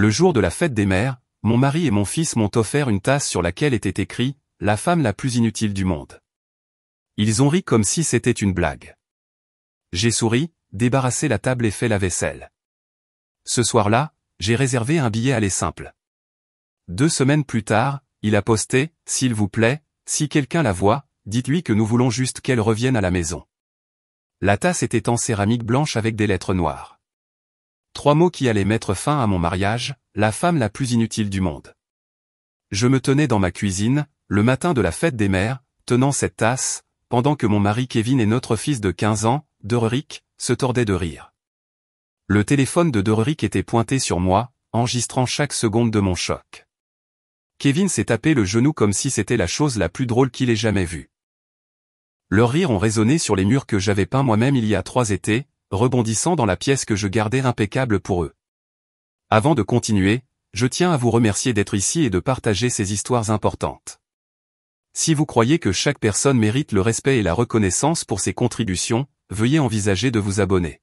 Le jour de la fête des mères, mon mari et mon fils m'ont offert une tasse sur laquelle était écrit « La femme la plus inutile du monde ». Ils ont ri comme si c'était une blague. J'ai souri, débarrassé la table et fait la vaisselle. Ce soir-là, j'ai réservé un billet aller simple. 2 semaines plus tard, il a posté « S'il vous plaît, si quelqu'un la voit, dites-lui que nous voulons juste qu'elle revienne à la maison ». La tasse était en céramique blanche avec des lettres noires. 3 mots qui allaient mettre fin à mon mariage, la femme la plus inutile du monde. Je me tenais dans ma cuisine, le matin de la fête des mères, tenant cette tasse, pendant que mon mari Kevin et notre fils de 15 ans, Dererick, se tordaient de rire. Le téléphone de Dererick était pointé sur moi, enregistrant chaque seconde de mon choc. Kevin s'est tapé le genou comme si c'était la chose la plus drôle qu'il ait jamais vue. Leurs rires ont résonné sur les murs que j'avais peints moi-même il y a 3 étés, rebondissant dans la pièce que je gardais impeccable pour eux. Avant de continuer, je tiens à vous remercier d'être ici et de partager ces histoires importantes. Si vous croyez que chaque personne mérite le respect et la reconnaissance pour ses contributions, veuillez envisager de vous abonner.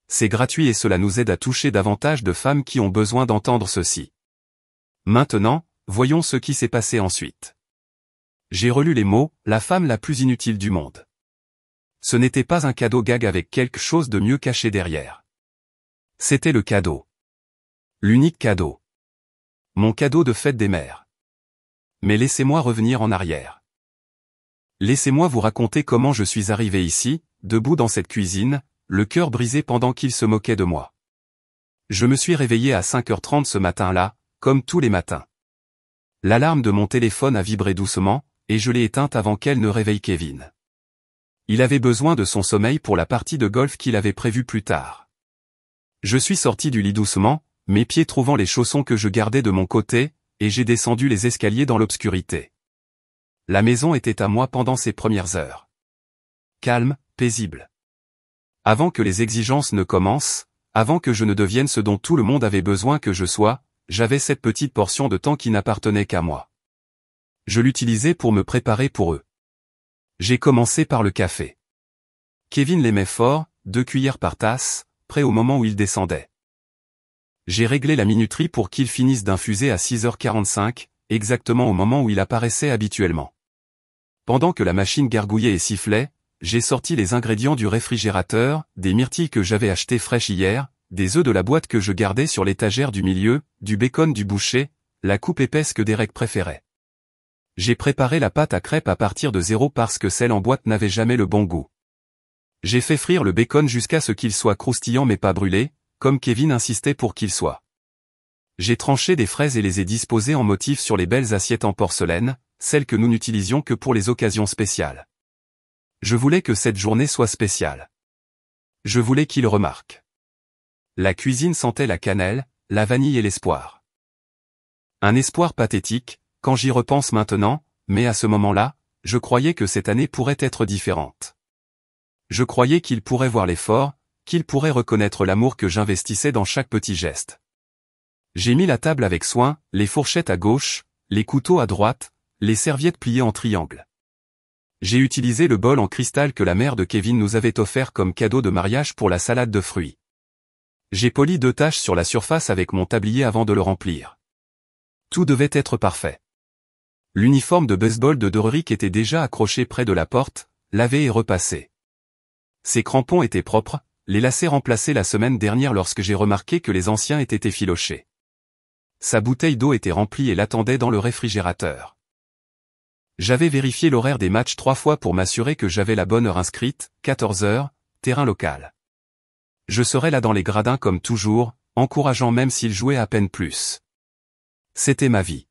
C'est gratuit et cela nous aide à toucher davantage de femmes qui ont besoin d'entendre ceci. Maintenant, voyons ce qui s'est passé ensuite. J'ai relu les mots « la femme la plus inutile du monde ». Ce n'était pas un cadeau gag avec quelque chose de mieux caché derrière. C'était le cadeau. L'unique cadeau. Mon cadeau de fête des mères. Mais laissez-moi revenir en arrière. Laissez-moi vous raconter comment je suis arrivé ici, debout dans cette cuisine, le cœur brisé pendant qu'il se moquait de moi. Je me suis réveillé à 5h30 ce matin-là, comme tous les matins. L'alarme de mon téléphone a vibré doucement, et je l'ai éteinte avant qu'elle ne réveille Kevin. Il avait besoin de son sommeil pour la partie de golf qu'il avait prévue plus tard. Je suis sorti du lit doucement, mes pieds trouvant les chaussons que je gardais de mon côté, et j'ai descendu les escaliers dans l'obscurité. La maison était à moi pendant ces premières heures. Calme, paisible. Avant que les exigences ne commencent, avant que je ne devienne ce dont tout le monde avait besoin que je sois, j'avais cette petite portion de temps qui n'appartenait qu'à moi. Je l'utilisais pour me préparer pour eux. J'ai commencé par le café. Kevin l'aimait fort, 2 cuillères par tasse, prêt au moment où il descendait. J'ai réglé la minuterie pour qu'il finisse d'infuser à 6h45, exactement au moment où il apparaissait habituellement. Pendant que la machine gargouillait et sifflait, j'ai sorti les ingrédients du réfrigérateur, des myrtilles que j'avais achetées fraîches hier, des œufs de la boîte que je gardais sur l'étagère du milieu, du bacon du boucher, la coupe épaisse que Derek préférait. J'ai préparé la pâte à crêpes à partir de 0 parce que celle en boîte n'avait jamais le bon goût. J'ai fait frire le bacon jusqu'à ce qu'il soit croustillant mais pas brûlé, comme Kevin insistait pour qu'il soit. J'ai tranché des fraises et les ai disposées en motif sur les belles assiettes en porcelaine, celles que nous n'utilisions que pour les occasions spéciales. Je voulais que cette journée soit spéciale. Je voulais qu'il remarque. La cuisine sentait la cannelle, la vanille et l'espoir. Un espoir pathétique, quand j'y repense maintenant, mais à ce moment-là, je croyais que cette année pourrait être différente. Je croyais qu'il pourrait voir l'effort, qu'il pourrait reconnaître l'amour que j'investissais dans chaque petit geste. J'ai mis la table avec soin, les fourchettes à gauche, les couteaux à droite, les serviettes pliées en triangle. J'ai utilisé le bol en cristal que la mère de Kevin nous avait offert comme cadeau de mariage pour la salade de fruits. J'ai poli 2 taches sur la surface avec mon tablier avant de le remplir. Tout devait être parfait. L'uniforme de baseball de Dererick était déjà accroché près de la porte, lavé et repassé. Ses crampons étaient propres, les lacets remplacés la semaine dernière lorsque j'ai remarqué que les anciens étaient effilochés. Sa bouteille d'eau était remplie et l'attendait dans le réfrigérateur. J'avais vérifié l'horaire des matchs 3 fois pour m'assurer que j'avais la bonne heure inscrite, 14h, terrain local. Je serais là dans les gradins comme toujours, encourageant même s'il jouait à peine plus. C'était ma vie.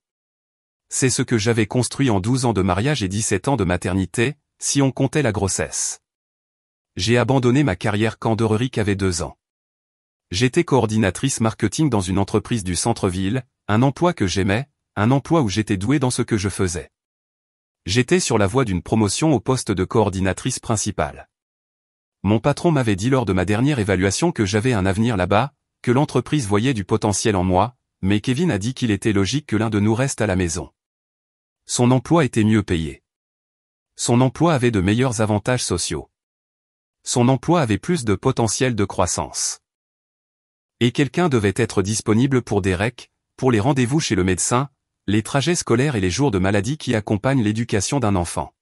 C'est ce que j'avais construit en 12 ans de mariage et 17 ans de maternité, si on comptait la grossesse. J'ai abandonné ma carrière quand Dererick avait 2 ans. J'étais coordinatrice marketing dans une entreprise du centre-ville, un emploi que j'aimais, un emploi où j'étais doué dans ce que je faisais. J'étais sur la voie d'une promotion au poste de coordinatrice principale. Mon patron m'avait dit lors de ma dernière évaluation que j'avais un avenir là-bas, que l'entreprise voyait du potentiel en moi, mais Kevin a dit qu'il était logique que l'un de nous reste à la maison. Son emploi était mieux payé. Son emploi avait de meilleurs avantages sociaux. Son emploi avait plus de potentiel de croissance. Et quelqu'un devait être disponible pour Derek, pour les rendez-vous chez le médecin, les trajets scolaires et les jours de maladie qui accompagnent l'éducation d'un enfant.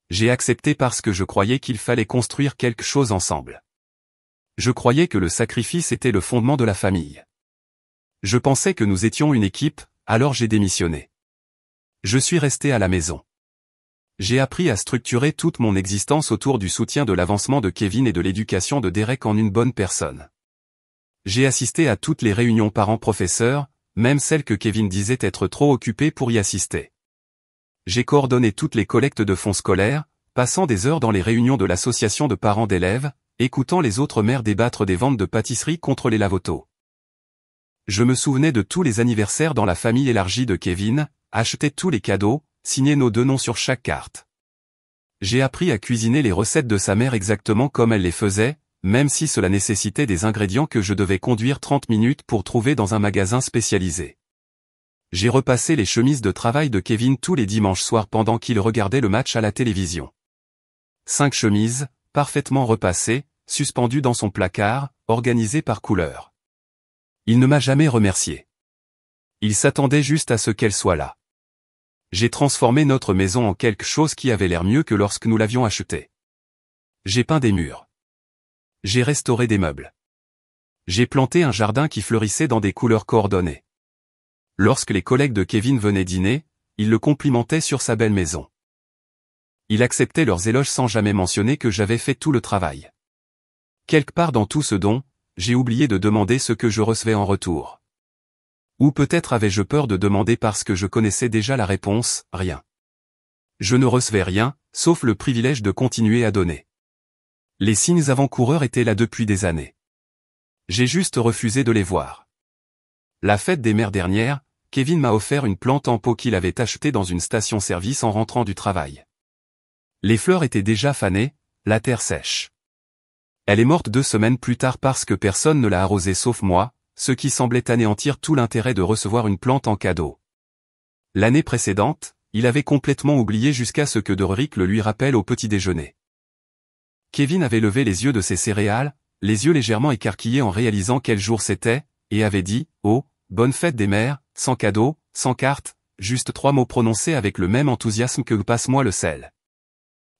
J'ai accepté parce que je croyais qu'il fallait construire quelque chose ensemble. Je croyais que le sacrifice était le fondement de la famille. Je pensais que nous étions une équipe, alors j'ai démissionné. Je suis resté à la maison. J'ai appris à structurer toute mon existence autour du soutien de l'avancement de Kevin et de l'éducation de Derek en une bonne personne. J'ai assisté à toutes les réunions parents-professeurs, même celles que Kevin disait être trop occupé pour y assister. J'ai coordonné toutes les collectes de fonds scolaires, passant des heures dans les réunions de l'association de parents d'élèves, écoutant les autres mères débattre des ventes de pâtisseries contre les lavotos. Je me souvenais de tous les anniversaires dans la famille élargie de Kevin, achetais tous les cadeaux, signais nos 2 noms sur chaque carte. J'ai appris à cuisiner les recettes de sa mère exactement comme elle les faisait, même si cela nécessitait des ingrédients que je devais conduire 30 minutes pour trouver dans un magasin spécialisé. J'ai repassé les chemises de travail de Kevin tous les dimanches soirs pendant qu'il regardait le match à la télévision. 5 chemises, parfaitement repassées, suspendues dans son placard, organisées par couleur. Il ne m'a jamais remercié. Il s'attendait juste à ce qu'elle soit là. J'ai transformé notre maison en quelque chose qui avait l'air mieux que lorsque nous l'avions achetée. J'ai peint des murs. J'ai restauré des meubles. J'ai planté un jardin qui fleurissait dans des couleurs coordonnées. Lorsque les collègues de Kevin venaient dîner, ils le complimentaient sur sa belle maison. Il acceptait leurs éloges sans jamais mentionner que j'avais fait tout le travail. Quelque part dans tout ce don, j'ai oublié de demander ce que je recevais en retour. Ou peut-être avais-je peur de demander parce que je connaissais déjà la réponse, rien. Je ne recevais rien, sauf le privilège de continuer à donner. Les signes avant-coureurs étaient là depuis des années. J'ai juste refusé de les voir. La fête des mères dernière, Kevin m'a offert une plante en pot qu'il avait achetée dans une station-service en rentrant du travail. Les fleurs étaient déjà fanées, la terre sèche. Elle est morte 2 semaines plus tard parce que personne ne l'a arrosée sauf moi, ce qui semblait anéantir tout l'intérêt de recevoir une plante en cadeau. L'année précédente, il avait complètement oublié jusqu'à ce que Derek le lui rappelle au petit déjeuner. Kevin avait levé les yeux de ses céréales, les yeux légèrement écarquillés en réalisant quel jour c'était, et avait dit « Oh, bonne fête des mères, sans cadeau, sans carte », juste 3 mots prononcés avec le même enthousiasme que « passe-moi le sel ».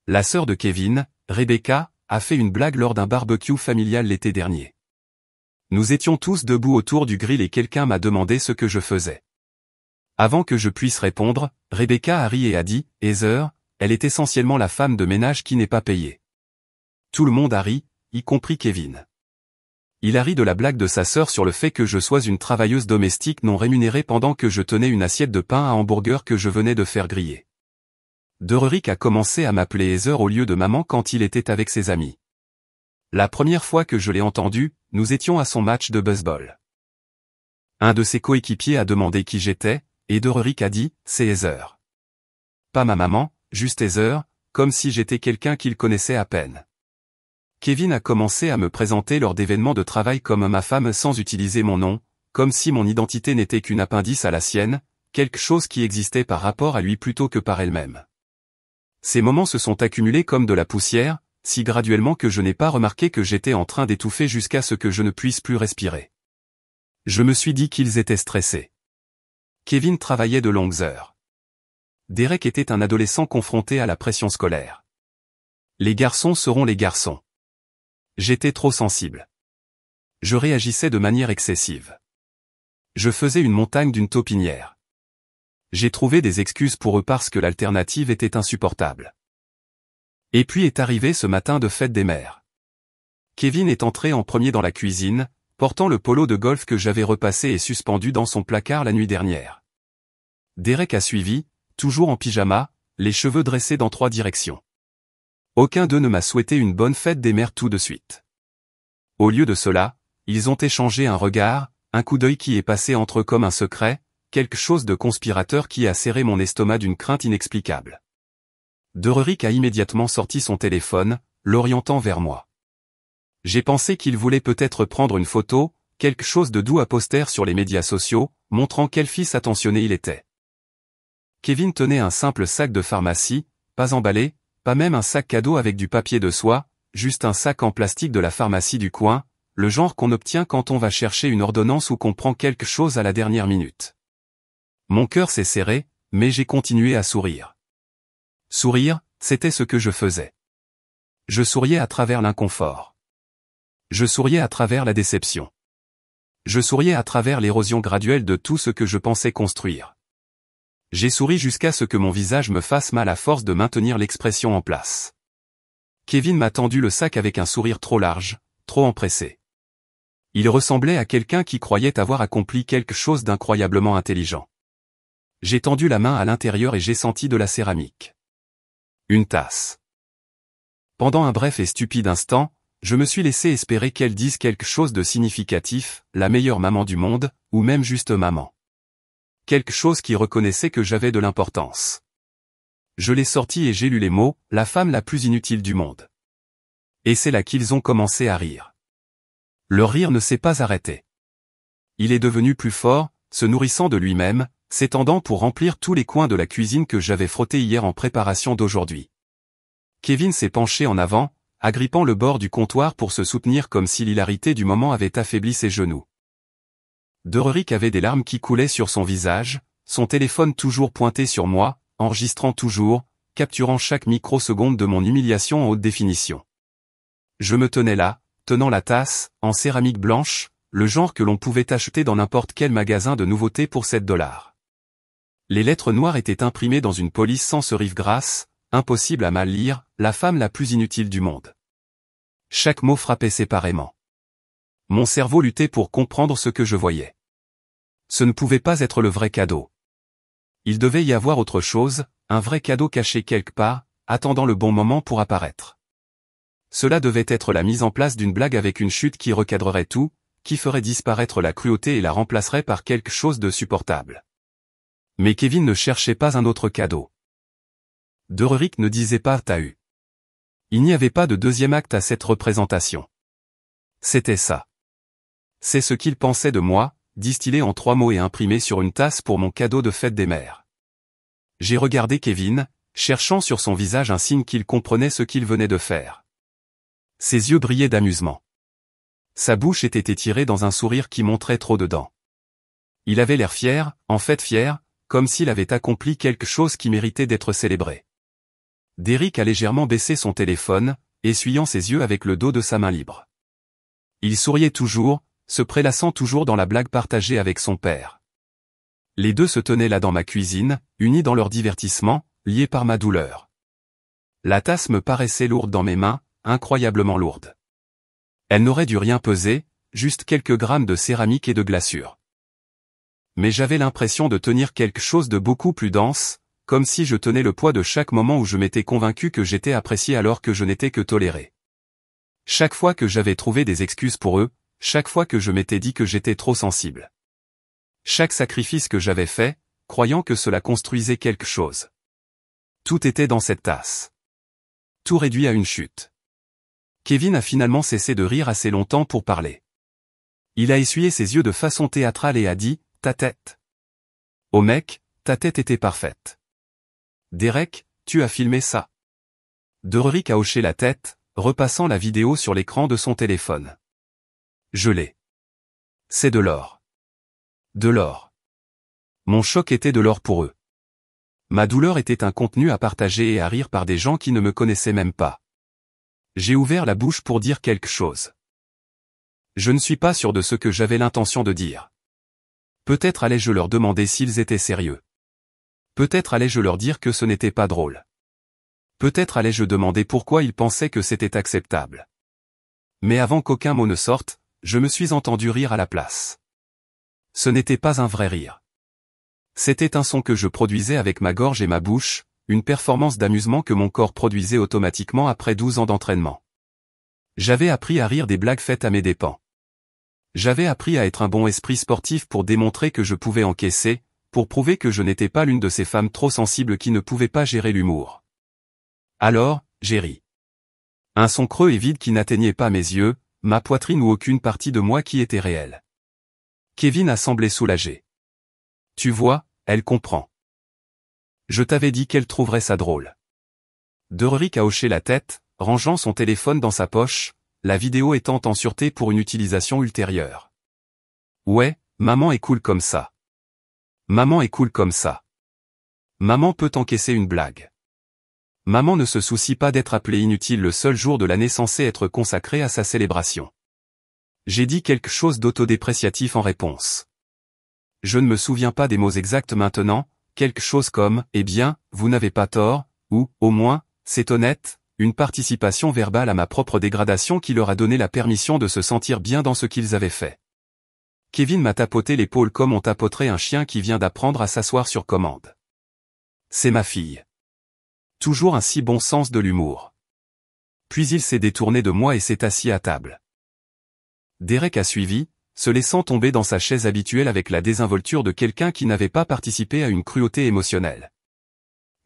La sœur de Kevin, Rebecca, a fait une blague lors d'un barbecue familial l'été dernier. Nous étions tous debout autour du grill et quelqu'un m'a demandé ce que je faisais. Avant que je puisse répondre, Rebecca a ri et a dit « Heather, elle est essentiellement la femme de ménage qui n'est pas payée ». Tout le monde a ri, y compris Kevin. Il a ri de la blague de sa sœur sur le fait que je sois une travailleuse domestique non rémunérée pendant que je tenais une assiette de pain à hamburger que je venais de faire griller. Derek a commencé à m'appeler Heather au lieu de maman quand il était avec ses amis. La première fois que je l'ai entendu, nous étions à son match de baseball. Un de ses coéquipiers a demandé qui j'étais, et Derek a dit « C'est Heather ». Pas ma maman, juste Heather, comme si j'étais quelqu'un qu'il connaissait à peine. Kevin a commencé à me présenter lors d'événements de travail comme ma femme sans utiliser mon nom, comme si mon identité n'était qu'une appendice à la sienne, quelque chose qui existait par rapport à lui plutôt que par elle-même. Ces moments se sont accumulés comme de la poussière, si graduellement que je n'ai pas remarqué que j'étais en train d'étouffer jusqu'à ce que je ne puisse plus respirer. Je me suis dit qu'ils étaient stressés. Kevin travaillait de longues heures. Derek était un adolescent confronté à la pression scolaire. Les garçons seront les garçons. J'étais trop sensible. Je réagissais de manière excessive. Je faisais une montagne d'une taupinière. J'ai trouvé des excuses pour eux parce que l'alternative était insupportable. Et puis est arrivé ce matin de fête des mères. Kevin est entré en premier dans la cuisine, portant le polo de golf que j'avais repassé et suspendu dans son placard la nuit dernière. Derek a suivi, toujours en pyjama, les cheveux dressés dans 3 directions. Aucun d'eux ne m'a souhaité une bonne fête des mères tout de suite. Au lieu de cela, ils ont échangé un regard, un coup d'œil qui est passé entre eux comme un secret, quelque chose de conspirateur qui a serré mon estomac d'une crainte inexplicable. Derek a immédiatement sorti son téléphone, l'orientant vers moi. J'ai pensé qu'il voulait peut-être prendre une photo, quelque chose de doux à poster sur les médias sociaux, montrant quel fils attentionné il était. Kevin tenait un simple sac de pharmacie, pas emballé, pas même un sac cadeau avec du papier de soie, juste un sac en plastique de la pharmacie du coin, le genre qu'on obtient quand on va chercher une ordonnance ou qu'on prend quelque chose à la dernière minute. Mon cœur s'est serré, mais j'ai continué à sourire. Sourire, c'était ce que je faisais. Je souriais à travers l'inconfort. Je souriais à travers la déception. Je souriais à travers l'érosion graduelle de tout ce que je pensais construire. J'ai souri jusqu'à ce que mon visage me fasse mal à force de maintenir l'expression en place. Kevin m'a tendu le sac avec un sourire trop large, trop empressé. Il ressemblait à quelqu'un qui croyait avoir accompli quelque chose d'incroyablement intelligent. J'ai tendu la main à l'intérieur et j'ai senti de la céramique. Une tasse. Pendant un bref et stupide instant, je me suis laissé espérer qu'elle dise quelque chose de significatif, la meilleure maman du monde, ou même juste maman. Quelque chose qui reconnaissait que j'avais de l'importance. Je l'ai sorti et j'ai lu les mots, la femme la plus inutile du monde. Et c'est là qu'ils ont commencé à rire. Leur rire ne s'est pas arrêté. Il est devenu plus fort, se nourrissant de lui-même, s'étendant pour remplir tous les coins de la cuisine que j'avais frotté hier en préparation d'aujourd'hui. Kevin s'est penché en avant, agrippant le bord du comptoir pour se soutenir comme si l'hilarité du moment avait affaibli ses genoux. Dererick avait des larmes qui coulaient sur son visage, son téléphone toujours pointé sur moi, enregistrant toujours, capturant chaque microseconde de mon humiliation en haute définition. Je me tenais là, tenant la tasse, en céramique blanche, le genre que l'on pouvait acheter dans n'importe quel magasin de nouveautés pour $7. Les lettres noires étaient imprimées dans une police sans serif grasse, impossible à mal lire, la femme la plus inutile du monde. Chaque mot frappait séparément. Mon cerveau luttait pour comprendre ce que je voyais. Ce ne pouvait pas être le vrai cadeau. Il devait y avoir autre chose, un vrai cadeau caché quelque part, attendant le bon moment pour apparaître. Cela devait être la mise en place d'une blague avec une chute qui recadrerait tout, qui ferait disparaître la cruauté et la remplacerait par quelque chose de supportable. Mais Kevin ne cherchait pas un autre cadeau. Dererick ne disait pas « t'as eu ». Il n'y avait pas de deuxième acte à cette représentation. C'était ça. C'est ce qu'il pensait de moi, distillé en 3 mots et imprimé sur une tasse pour mon cadeau de fête des mères. J'ai regardé Kevin, cherchant sur son visage un signe qu'il comprenait ce qu'il venait de faire. Ses yeux brillaient d'amusement. Sa bouche était étirée dans un sourire qui montrait trop de dents. Il avait l'air fier, en fait fier, comme s'il avait accompli quelque chose qui méritait d'être célébré. Derrick a légèrement baissé son téléphone, essuyant ses yeux avec le dos de sa main libre. Il souriait toujours, se prélassant toujours dans la blague partagée avec son père. Les deux se tenaient là dans ma cuisine, unis dans leur divertissement, liés par ma douleur. La tasse me paraissait lourde dans mes mains, incroyablement lourde. Elle n'aurait dû rien peser, juste quelques grammes de céramique et de glaçure. Mais j'avais l'impression de tenir quelque chose de beaucoup plus dense, comme si je tenais le poids de chaque moment où je m'étais convaincu que j'étais apprécié alors que je n'étais que toléré. Chaque fois que j'avais trouvé des excuses pour eux, chaque fois que je m'étais dit que j'étais trop sensible. Chaque sacrifice que j'avais fait, croyant que cela construisait quelque chose. Tout était dans cette tasse. Tout réduit à une chute. Kevin a finalement cessé de rire assez longtemps pour parler. Il a essuyé ses yeux de façon théâtrale et a dit « ta tête ». Oh mec, ta tête était parfaite. Derek, tu as filmé ça. Dererick a hoché la tête, repassant la vidéo sur l'écran de son téléphone. Je l'ai. C'est de l'or. De l'or. Mon choc était de l'or pour eux. Ma douleur était un contenu à partager et à rire par des gens qui ne me connaissaient même pas. J'ai ouvert la bouche pour dire quelque chose. Je ne suis pas sûr de ce que j'avais l'intention de dire. Peut-être allais-je leur demander s'ils étaient sérieux. Peut-être allais-je leur dire que ce n'était pas drôle. Peut-être allais-je demander pourquoi ils pensaient que c'était acceptable. Mais avant qu'aucun mot ne sorte, je me suis entendu rire à la place. Ce n'était pas un vrai rire. C'était un son que je produisais avec ma gorge et ma bouche, une performance d'amusement que mon corps produisait automatiquement après 12 ans d'entraînement. J'avais appris à rire des blagues faites à mes dépens. J'avais appris à être un bon esprit sportif pour démontrer que je pouvais encaisser, pour prouver que je n'étais pas l'une de ces femmes trop sensibles qui ne pouvaient pas gérer l'humour. Alors, j'ai ri. Un son creux et vide qui n'atteignait pas mes yeux, ma poitrine ou aucune partie de moi qui était réelle. Kevin a semblé soulagé. Tu vois, elle comprend. Je t'avais dit qu'elle trouverait ça drôle. Dererick a hoché la tête, rangeant son téléphone dans sa poche, la vidéo étant en sûreté pour une utilisation ultérieure. Ouais, maman est cool comme ça. Maman est cool comme ça. Maman peut encaisser une blague. Maman ne se soucie pas d'être appelée inutile le seul jour de l'année censé être consacré à sa célébration. J'ai dit quelque chose d'autodépréciatif en réponse. Je ne me souviens pas des mots exacts maintenant, quelque chose comme « Eh bien, vous n'avez pas tort » ou « Au moins, c'est honnête », une participation verbale à ma propre dégradation qui leur a donné la permission de se sentir bien dans ce qu'ils avaient fait. Kevin m'a tapoté l'épaule comme on tapoterait un chien qui vient d'apprendre à s'asseoir sur commande. C'est ma fille. Toujours un si bon sens de l'humour. Puis il s'est détourné de moi et s'est assis à table. Derek a suivi, se laissant tomber dans sa chaise habituelle avec la désinvolture de quelqu'un qui n'avait pas participé à une cruauté émotionnelle.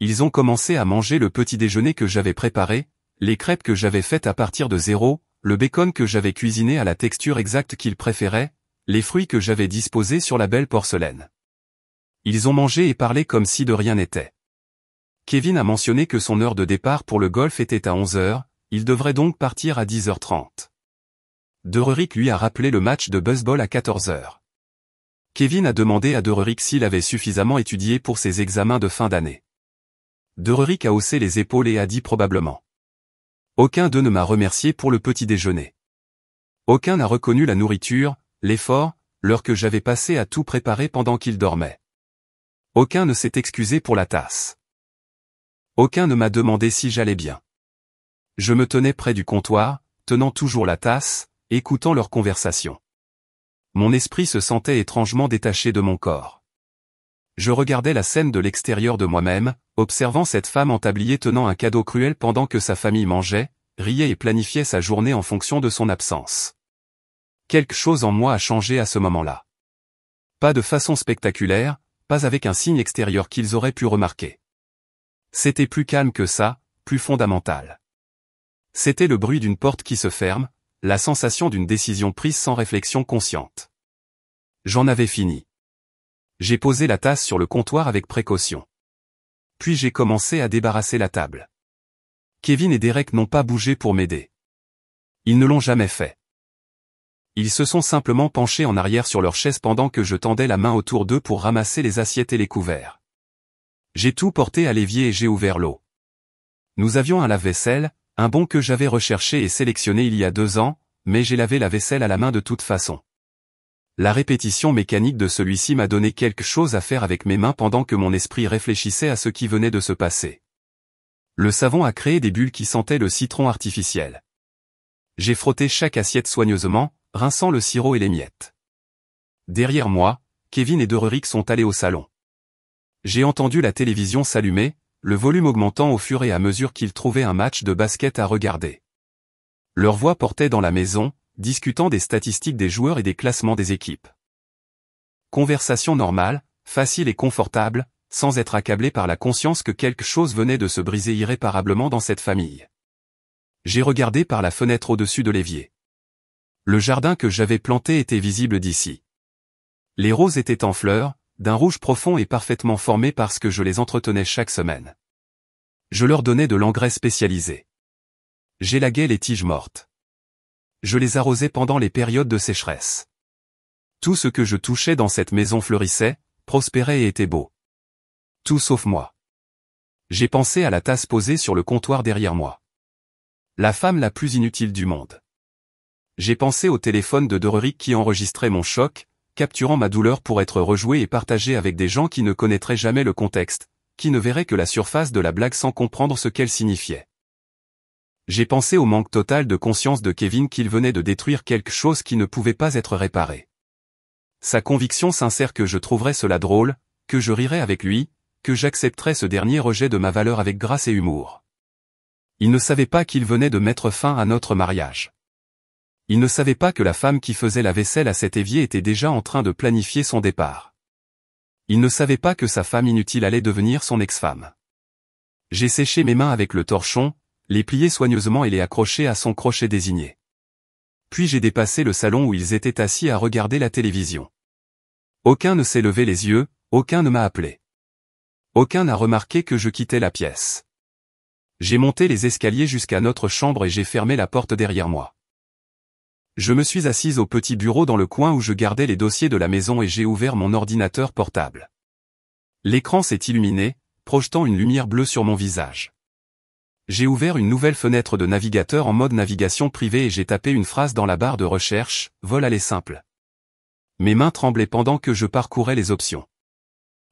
Ils ont commencé à manger le petit déjeuner que j'avais préparé, les crêpes que j'avais faites à partir de zéro, le bacon que j'avais cuisiné à la texture exacte qu'ils préféraient, les fruits que j'avais disposés sur la belle porcelaine. Ils ont mangé et parlé comme si de rien n'était. Kevin a mentionné que son heure de départ pour le golf était à 11h, il devrait donc partir à 10h30. Dererick lui a rappelé le match de baseball à 14h. Kevin a demandé à Dererick s'il avait suffisamment étudié pour ses examens de fin d'année. Dererick a haussé les épaules et a dit probablement. Aucun d'eux ne m'a remercié pour le petit déjeuner. Aucun n'a reconnu la nourriture, l'effort, l'heure que j'avais passée à tout préparer pendant qu'il dormait. Aucun ne s'est excusé pour la tasse. Aucun ne m'a demandé si j'allais bien. Je me tenais près du comptoir, tenant toujours la tasse, écoutant leur conversation. Mon esprit se sentait étrangement détaché de mon corps. Je regardais la scène de l'extérieur de moi-même, observant cette femme en tablier tenant un cadeau cruel pendant que sa famille mangeait, riait et planifiait sa journée en fonction de son absence. Quelque chose en moi a changé à ce moment-là. Pas de façon spectaculaire, pas avec un signe extérieur qu'ils auraient pu remarquer. C'était plus calme que ça, plus fondamental. C'était le bruit d'une porte qui se ferme, la sensation d'une décision prise sans réflexion consciente. J'en avais fini. J'ai posé la tasse sur le comptoir avec précaution. Puis j'ai commencé à débarrasser la table. Kevin et Derek n'ont pas bougé pour m'aider. Ils ne l'ont jamais fait. Ils se sont simplement penchés en arrière sur leur chaise pendant que je tendais la main autour d'eux pour ramasser les assiettes et les couverts. J'ai tout porté à l'évier et j'ai ouvert l'eau. Nous avions un lave-vaisselle, un bon que j'avais recherché et sélectionné il y a 2 ans, mais j'ai lavé la vaisselle à la main de toute façon. La répétition mécanique de celui-ci m'a donné quelque chose à faire avec mes mains pendant que mon esprit réfléchissait à ce qui venait de se passer. Le savon a créé des bulles qui sentaient le citron artificiel. J'ai frotté chaque assiette soigneusement, rinçant le sirop et les miettes. Derrière moi, Kevin et Dererick sont allés au salon. J'ai entendu la télévision s'allumer, le volume augmentant au fur et à mesure qu'ils trouvaient un match de basket à regarder. Leur voix portait dans la maison, discutant des statistiques des joueurs et des classements des équipes. Conversation normale, facile et confortable, sans être accablé par la conscience que quelque chose venait de se briser irréparablement dans cette famille. J'ai regardé par la fenêtre au-dessus de l'évier. Le jardin que j'avais planté était visible d'ici. Les roses étaient en fleurs, d'un rouge profond et parfaitement formé parce que je les entretenais chaque semaine. Je leur donnais de l'engrais spécialisé. J'élaguais les tiges mortes. Je les arrosais pendant les périodes de sécheresse. Tout ce que je touchais dans cette maison fleurissait, prospérait et était beau. Tout sauf moi. J'ai pensé à la tasse posée sur le comptoir derrière moi. La femme la plus inutile du monde. J'ai pensé au téléphone de Dererick qui enregistrait mon choc, capturant ma douleur pour être rejoué et partagé avec des gens qui ne connaîtraient jamais le contexte, qui ne verraient que la surface de la blague sans comprendre ce qu'elle signifiait. J'ai pensé au manque total de conscience de Kevin qu'il venait de détruire quelque chose qui ne pouvait pas être réparé. Sa conviction sincère que je trouverais cela drôle, que je rirais avec lui, que j'accepterais ce dernier rejet de ma valeur avec grâce et humour. Il ne savait pas qu'il venait de mettre fin à notre mariage. Il ne savait pas que la femme qui faisait la vaisselle à cet évier était déjà en train de planifier son départ. Il ne savait pas que sa femme inutile allait devenir son ex-femme. J'ai séché mes mains avec le torchon, les plié soigneusement et les accroché à son crochet désigné. Puis j'ai dépassé le salon où ils étaient assis à regarder la télévision. Aucun ne s'est levé les yeux, aucun ne m'a appelé. Aucun n'a remarqué que je quittais la pièce. J'ai monté les escaliers jusqu'à notre chambre et j'ai fermé la porte derrière moi. Je me suis assise au petit bureau dans le coin où je gardais les dossiers de la maison et j'ai ouvert mon ordinateur portable. L'écran s'est illuminé, projetant une lumière bleue sur mon visage. J'ai ouvert une nouvelle fenêtre de navigateur en mode navigation privée et j'ai tapé une phrase dans la barre de recherche, vol aller simple. Mes mains tremblaient pendant que je parcourais les options.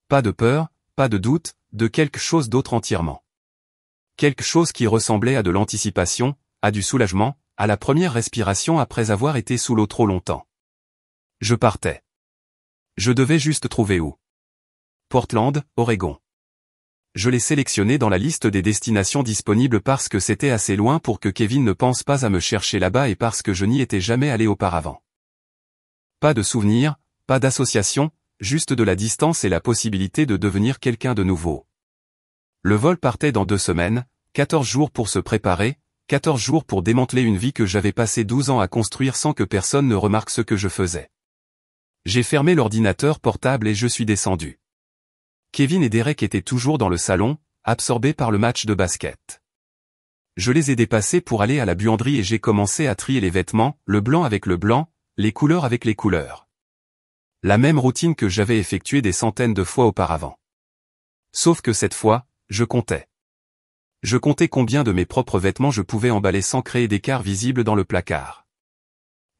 Pas de peur, pas de doute, de quelque chose d'autre entièrement. Quelque chose qui ressemblait à de l'anticipation, à du soulagement, à la première respiration après avoir été sous l'eau trop longtemps. Je partais. Je devais juste trouver où. Portland, Oregon. Je l'ai sélectionné dans la liste des destinations disponibles parce que c'était assez loin pour que Kevin ne pense pas à me chercher là-bas et parce que je n'y étais jamais allé auparavant. Pas de souvenirs, pas d'association, juste de la distance et la possibilité de devenir quelqu'un de nouveau. Le vol partait dans 2 semaines, 14 jours pour se préparer, 14 jours pour démanteler une vie que j'avais passé 12 ans à construire sans que personne ne remarque ce que je faisais. J'ai fermé l'ordinateur portable et je suis descendu. Kevin et Derek étaient toujours dans le salon, absorbés par le match de basket. Je les ai dépassés pour aller à la buanderie et j'ai commencé à trier les vêtements, le blanc avec le blanc, les couleurs avec les couleurs. La même routine que j'avais effectuée des centaines de fois auparavant. Sauf que cette fois, je comptais. Je comptais combien de mes propres vêtements je pouvais emballer sans créer d'écart visible dans le placard.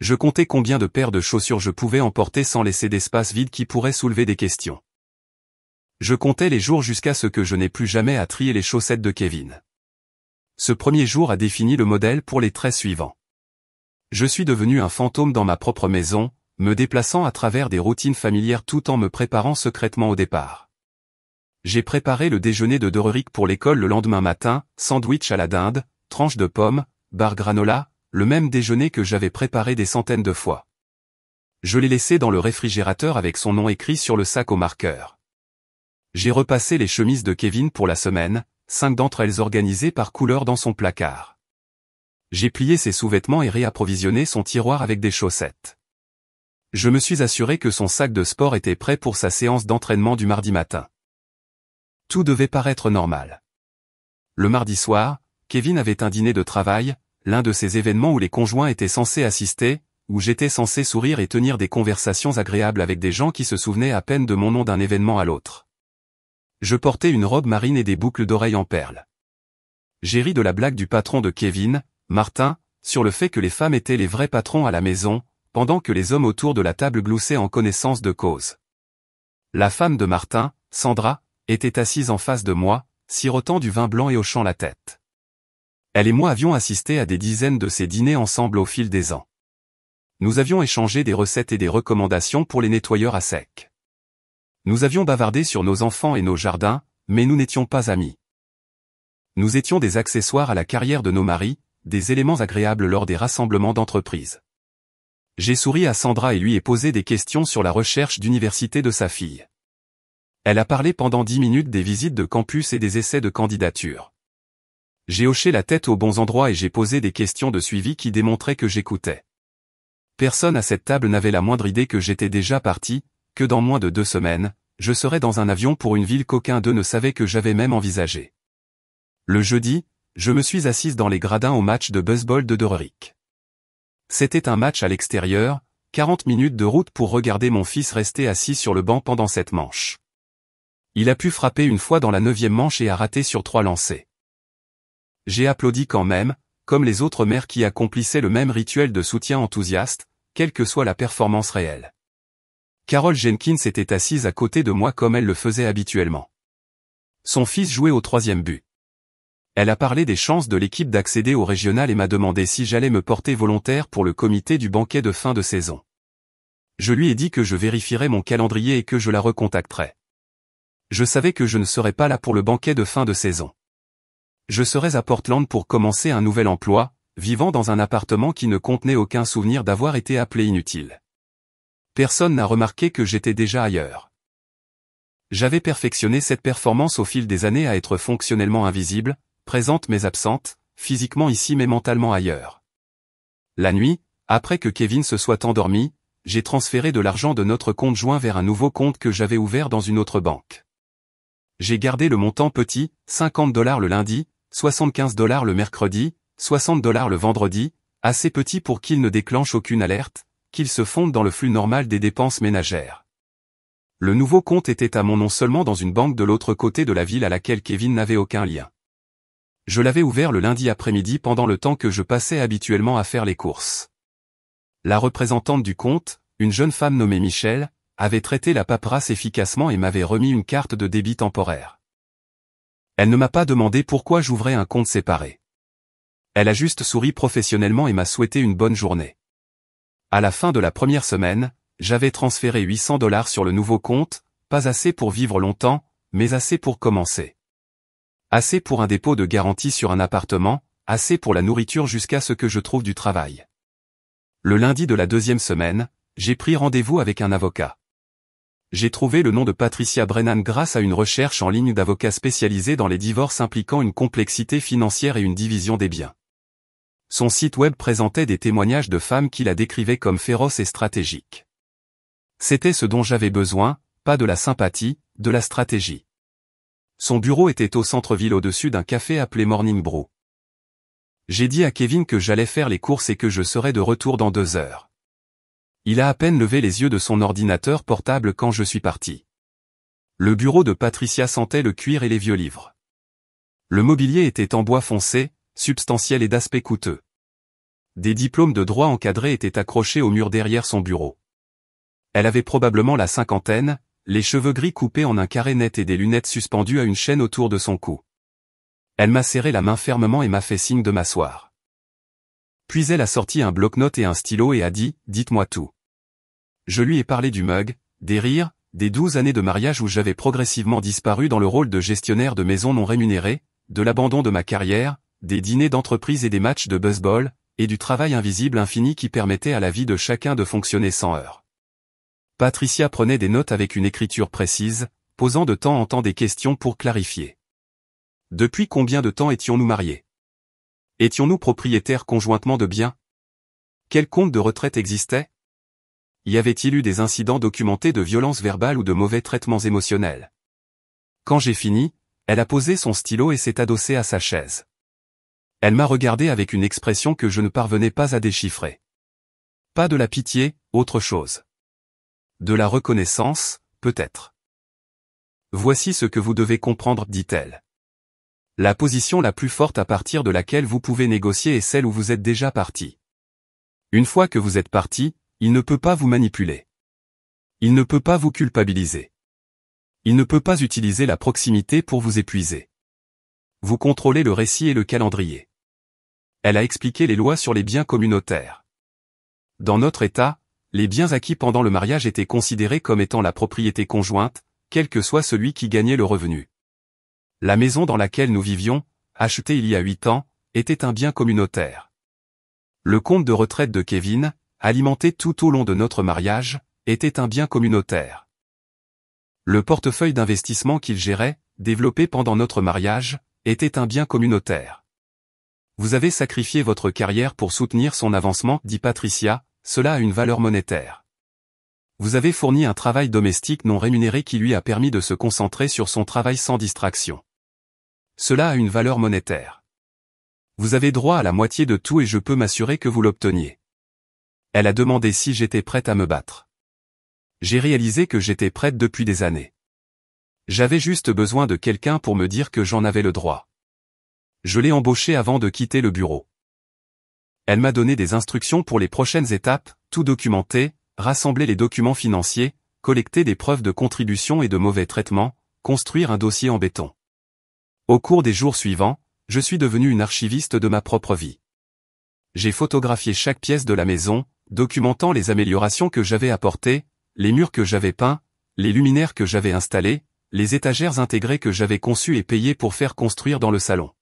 Je comptais combien de paires de chaussures je pouvais emporter sans laisser d'espace vide qui pourrait soulever des questions. Je comptais les jours jusqu'à ce que je n'ai plus jamais à trier les chaussettes de Kevin. Ce premier jour a défini le modèle pour les 13 suivants. Je suis devenu un fantôme dans ma propre maison, me déplaçant à travers des routines familières tout en me préparant secrètement au départ. J'ai préparé le déjeuner de Derek pour l'école le lendemain matin, sandwich à la dinde, tranche de pommes, barre granola, le même déjeuner que j'avais préparé des centaines de fois. Je l'ai laissé dans le réfrigérateur avec son nom écrit sur le sac au marqueur. J'ai repassé les chemises de Kevin pour la semaine, 5 d'entre elles organisées par couleur dans son placard. J'ai plié ses sous-vêtements et réapprovisionné son tiroir avec des chaussettes. Je me suis assuré que son sac de sport était prêt pour sa séance d'entraînement du mardi matin. Tout devait paraître normal. Le mardi soir, Kevin avait un dîner de travail, l'un de ces événements où les conjoints étaient censés assister, où j'étais censé sourire et tenir des conversations agréables avec des gens qui se souvenaient à peine de mon nom d'un événement à l'autre. Je portais une robe marine et des boucles d'oreilles en perles. J'ai ri de la blague du patron de Kevin, Martin, sur le fait que les femmes étaient les vrais patrons à la maison, pendant que les hommes autour de la table gloussaient en connaissance de cause. La femme de Martin, Sandra, était assise en face de moi, sirotant du vin blanc et hochant la tête. Elle et moi avions assisté à des dizaines de ces dîners ensemble au fil des ans. Nous avions échangé des recettes et des recommandations pour les nettoyeurs à sec. Nous avions bavardé sur nos enfants et nos jardins, mais nous n'étions pas amis. Nous étions des accessoires à la carrière de nos maris, des éléments agréables lors des rassemblements d'entreprise. J'ai souri à Sandra et lui ai posé des questions sur la recherche d'université de sa fille. Elle a parlé pendant 10 minutes des visites de campus et des essais de candidature. J'ai hoché la tête aux bons endroits et j'ai posé des questions de suivi qui démontraient que j'écoutais. Personne à cette table n'avait la moindre idée que j'étais déjà parti, que dans moins de 2 semaines, je serais dans un avion pour une ville qu'aucun d'eux ne savait que j'avais même envisagée. Le jeudi, je me suis assise dans les gradins au match de baseball de Derek. C'était un match à l'extérieur, 40 minutes de route pour regarder mon fils rester assis sur le banc pendant cette manche. Il a pu frapper une fois dans la 9e manche et a raté sur 3 lancers. J'ai applaudi quand même, comme les autres mères qui accomplissaient le même rituel de soutien enthousiaste, quelle que soit la performance réelle. Carol Jenkins était assise à côté de moi comme elle le faisait habituellement. Son fils jouait au 3e but. Elle a parlé des chances de l'équipe d'accéder au régional et m'a demandé si j'allais me porter volontaire pour le comité du banquet de fin de saison. Je lui ai dit que je vérifierais mon calendrier et que je la recontacterais. Je savais que je ne serais pas là pour le banquet de fin de saison. Je serais à Portland pour commencer un nouvel emploi, vivant dans un appartement qui ne contenait aucun souvenir d'avoir été appelé inutile. Personne n'a remarqué que j'étais déjà ailleurs. J'avais perfectionné cette performance au fil des années à être fonctionnellement invisible, présente mais absente, physiquement ici mais mentalement ailleurs. La nuit, après que Kevin se soit endormi, j'ai transféré de l'argent de notre compte joint vers un nouveau compte que j'avais ouvert dans une autre banque. J'ai gardé le montant petit, $50 le lundi, $75 le mercredi, $60 le vendredi, assez petits pour qu'ils ne déclenchent aucune alerte, qu'ils se fondent dans le flux normal des dépenses ménagères. Le nouveau compte était à mon nom seulement dans une banque de l'autre côté de la ville à laquelle Kevin n'avait aucun lien. Je l'avais ouvert le lundi après-midi pendant le temps que je passais habituellement à faire les courses. La représentante du compte, une jeune femme nommée Michelle, avait traité la paperasse efficacement et m'avait remis une carte de débit temporaire. Elle ne m'a pas demandé pourquoi j'ouvrais un compte séparé. Elle a juste souri professionnellement et m'a souhaité une bonne journée. À la fin de la première semaine, j'avais transféré $800 sur le nouveau compte, pas assez pour vivre longtemps, mais assez pour commencer. Assez pour un dépôt de garantie sur un appartement, assez pour la nourriture jusqu'à ce que je trouve du travail. Le lundi de la deuxième semaine, j'ai pris rendez-vous avec un avocat. J'ai trouvé le nom de Patricia Brennan grâce à une recherche en ligne d'avocats spécialisés dans les divorces impliquant une complexité financière et une division des biens. Son site web présentait des témoignages de femmes qui la décrivaient comme féroce et stratégique. C'était ce dont j'avais besoin, pas de la sympathie, de la stratégie. Son bureau était au centre-ville au-dessus d'un café appelé Morning Brew. J'ai dit à Kevin que j'allais faire les courses et que je serais de retour dans 2 heures. Il a à peine levé les yeux de son ordinateur portable quand je suis parti. Le bureau de Patricia sentait le cuir et les vieux livres. Le mobilier était en bois foncé, substantiel et d'aspect coûteux. Des diplômes de droit encadrés étaient accrochés au mur derrière son bureau. Elle avait probablement la cinquantaine, les cheveux gris coupés en un carré net et des lunettes suspendues à une chaîne autour de son cou. Elle m'a serré la main fermement et m'a fait signe de m'asseoir. Puis elle a sorti un bloc-notes et un stylo et a dit « Dites-moi tout ». Je lui ai parlé du mug, des rires, des 12 années de mariage où j'avais progressivement disparu dans le rôle de gestionnaire de maison non rémunéré, de l'abandon de ma carrière, des dîners d'entreprise et des matchs de baseball, et du travail invisible infini qui permettait à la vie de chacun de fonctionner sans heurts. Patricia prenait des notes avec une écriture précise, posant de temps en temps des questions pour clarifier. Depuis combien de temps étions-nous mariés? Étions-nous propriétaires conjointement de biens? Quel compte de retraite existait? Y avait-il eu des incidents documentés de violence verbale ou de mauvais traitements émotionnels? Quand j'ai fini, elle a posé son stylo et s'est adossée à sa chaise. Elle m'a regardé avec une expression que je ne parvenais pas à déchiffrer. Pas de la pitié, autre chose. De la reconnaissance, peut-être. Voici ce que vous devez comprendre, dit-elle. La position la plus forte à partir de laquelle vous pouvez négocier est celle où vous êtes déjà parti. Une fois que vous êtes parti, il ne peut pas vous manipuler. Il ne peut pas vous culpabiliser. Il ne peut pas utiliser la proximité pour vous épuiser. Vous contrôlez le récit et le calendrier. Elle a expliqué les lois sur les biens communautaires. Dans notre État, les biens acquis pendant le mariage étaient considérés comme étant la propriété conjointe, quel que soit celui qui gagnait le revenu. La maison dans laquelle nous vivions, achetée il y a 8 ans, était un bien communautaire. Le compte de retraite de Kevin, alimenté tout au long de notre mariage, était un bien communautaire. Le portefeuille d'investissement qu'il gérait, développé pendant notre mariage, était un bien communautaire. Vous avez sacrifié votre carrière pour soutenir son avancement, dit Patricia, cela a une valeur monétaire. Vous avez fourni un travail domestique non rémunéré qui lui a permis de se concentrer sur son travail sans distraction. Cela a une valeur monétaire. Vous avez droit à la moitié de tout et je peux m'assurer que vous l'obteniez. Elle a demandé si j'étais prête à me battre. J'ai réalisé que j'étais prête depuis des années. J'avais juste besoin de quelqu'un pour me dire que j'en avais le droit. Je l'ai embauché avant de quitter le bureau. Elle m'a donné des instructions pour les prochaines étapes, tout documenter, rassembler les documents financiers, collecter des preuves de contribution et de mauvais traitements, construire un dossier en béton. Au cours des jours suivants, je suis devenu une archiviste de ma propre vie. J'ai photographié chaque pièce de la maison, documentant les améliorations que j'avais apportées, les murs que j'avais peints, les luminaires que j'avais installés, les étagères intégrées que j'avais conçues et payées pour faire construire dans le salon.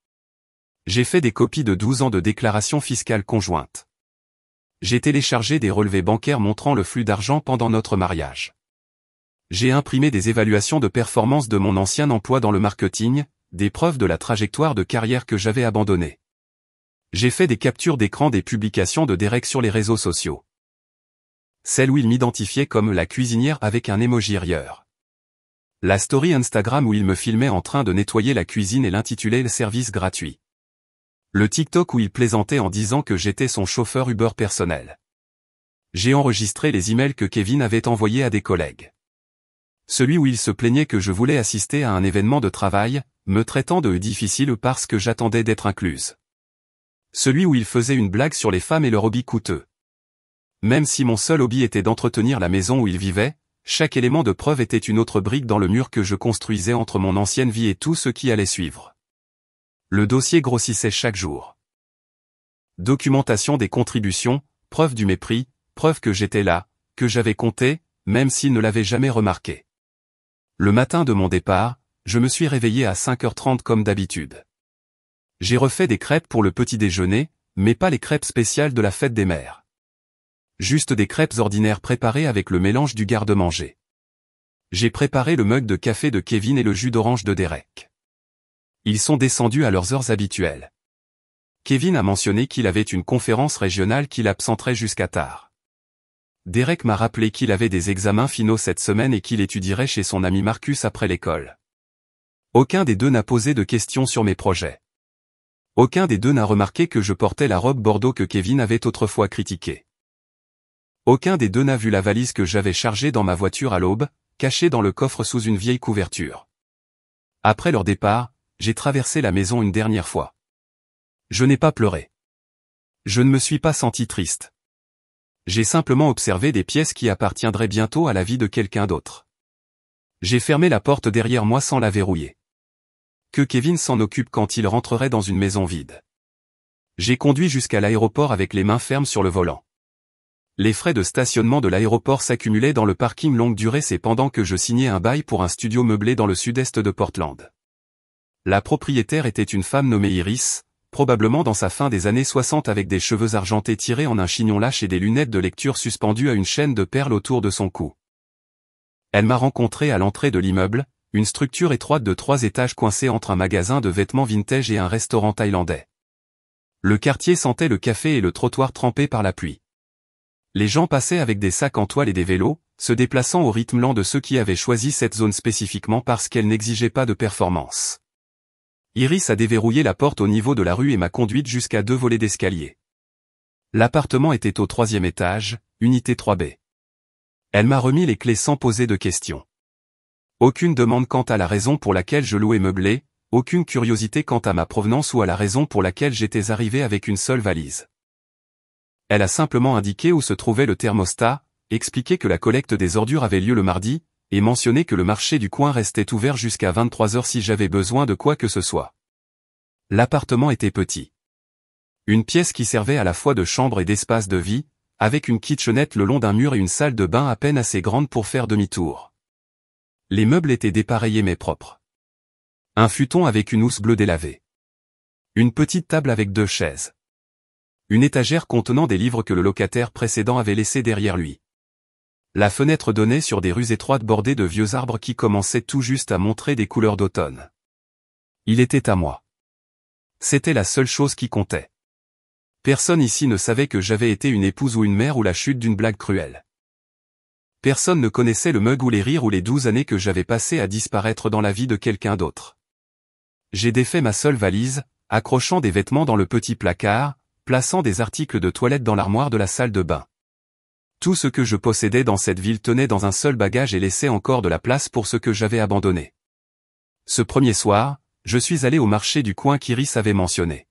J'ai fait des copies de 12 ans de déclarations fiscales conjointes. J'ai téléchargé des relevés bancaires montrant le flux d'argent pendant notre mariage. J'ai imprimé des évaluations de performance de mon ancien emploi dans le marketing, des preuves de la trajectoire de carrière que j'avais abandonnée. J'ai fait des captures d'écran des publications de Derek sur les réseaux sociaux. Celle où il m'identifiait comme la cuisinière avec un emoji rieur. La story Instagram où il me filmait en train de nettoyer la cuisine et l'intitulait « Le service gratuit ». Le TikTok où il plaisantait en disant que j'étais son chauffeur Uber personnel. J'ai enregistré les emails que Kevin avait envoyés à des collègues. Celui où il se plaignait que je voulais assister à un événement de travail, me traitant de difficile parce que j'attendais d'être incluse. Celui où il faisait une blague sur les femmes et leur hobby coûteux. Même si mon seul hobby était d'entretenir la maison où il vivait, chaque élément de preuve était une autre brique dans le mur que je construisais entre mon ancienne vie et tout ce qui allait suivre. Le dossier grossissait chaque jour. Documentation des contributions, preuve du mépris, preuve que j'étais là, que j'avais compté, même s'il ne l'avait jamais remarqué. Le matin de mon départ, je me suis réveillé à 5h30 comme d'habitude. J'ai refait des crêpes pour le petit déjeuner, mais pas les crêpes spéciales de la fête des mères. Juste des crêpes ordinaires préparées avec le mélange du garde-manger. J'ai préparé le mug de café de Kevin et le jus d'orange de Derek. Ils sont descendus à leurs heures habituelles. Kevin a mentionné qu'il avait une conférence régionale qu'il absenterait jusqu'à tard. Derek m'a rappelé qu'il avait des examens finaux cette semaine et qu'il étudierait chez son ami Marcus après l'école. Aucun des deux n'a posé de questions sur mes projets. Aucun des deux n'a remarqué que je portais la robe bordeaux que Kevin avait autrefois critiquée. Aucun des deux n'a vu la valise que j'avais chargée dans ma voiture à l'aube, cachée dans le coffre sous une vieille couverture. Après leur départ, j'ai traversé la maison une dernière fois. Je n'ai pas pleuré. Je ne me suis pas senti triste. J'ai simplement observé des pièces qui appartiendraient bientôt à la vie de quelqu'un d'autre. J'ai fermé la porte derrière moi sans la verrouiller. Que Kevin s'en occupe quand il rentrerait dans une maison vide. J'ai conduit jusqu'à l'aéroport avec les mains fermes sur le volant. Les frais de stationnement de l'aéroport s'accumulaient dans le parking longue durée, c'est pendant que je signais un bail pour un studio meublé dans le sud-est de Portland. La propriétaire était une femme nommée Iris, probablement dans sa fin des années 60 avec des cheveux argentés tirés en un chignon lâche et des lunettes de lecture suspendues à une chaîne de perles autour de son cou. Elle m'a rencontré à l'entrée de l'immeuble, une structure étroite de 3 étages coincée entre un magasin de vêtements vintage et un restaurant thaïlandais. Le quartier sentait le café et le trottoir trempé par la pluie. Les gens passaient avec des sacs en toile et des vélos, se déplaçant au rythme lent de ceux qui avaient choisi cette zone spécifiquement parce qu'elle n'exigeait pas de performance. Iris a déverrouillé la porte au niveau de la rue et m'a conduite jusqu'à 2 volets d'escalier. L'appartement était au 3e étage, unité 3B. Elle m'a remis les clés sans poser de questions. Aucune demande quant à la raison pour laquelle je louais meublé, aucune curiosité quant à ma provenance ou à la raison pour laquelle j'étais arrivé avec une seule valise. Elle a simplement indiqué où se trouvait le thermostat, expliqué que la collecte des ordures avait lieu le mardi, et mentionné que le marché du coin restait ouvert jusqu'à 23h si j'avais besoin de quoi que ce soit. L'appartement était petit. Une pièce qui servait à la fois de chambre et d'espace de vie, avec une kitchenette le long d'un mur et une salle de bain à peine assez grande pour faire demi-tour. Les meubles étaient dépareillés mais propres. Un futon avec une housse bleue délavée. Une petite table avec 2 chaises. Une étagère contenant des livres que le locataire précédent avait laissés derrière lui. La fenêtre donnait sur des rues étroites bordées de vieux arbres qui commençaient tout juste à montrer des couleurs d'automne. Il était à moi. C'était la seule chose qui comptait. Personne ici ne savait que j'avais été une épouse ou une mère ou la chute d'une blague cruelle. Personne ne connaissait le mug ou les rires ou les 12 années que j'avais passées à disparaître dans la vie de quelqu'un d'autre. J'ai défait ma seule valise, accrochant des vêtements dans le petit placard, plaçant des articles de toilette dans l'armoire de la salle de bain. Tout ce que je possédais dans cette ville tenait dans un seul bagage et laissait encore de la place pour ce que j'avais abandonné. Ce premier soir, je suis allé au marché du coin qu'Iris avait mentionné.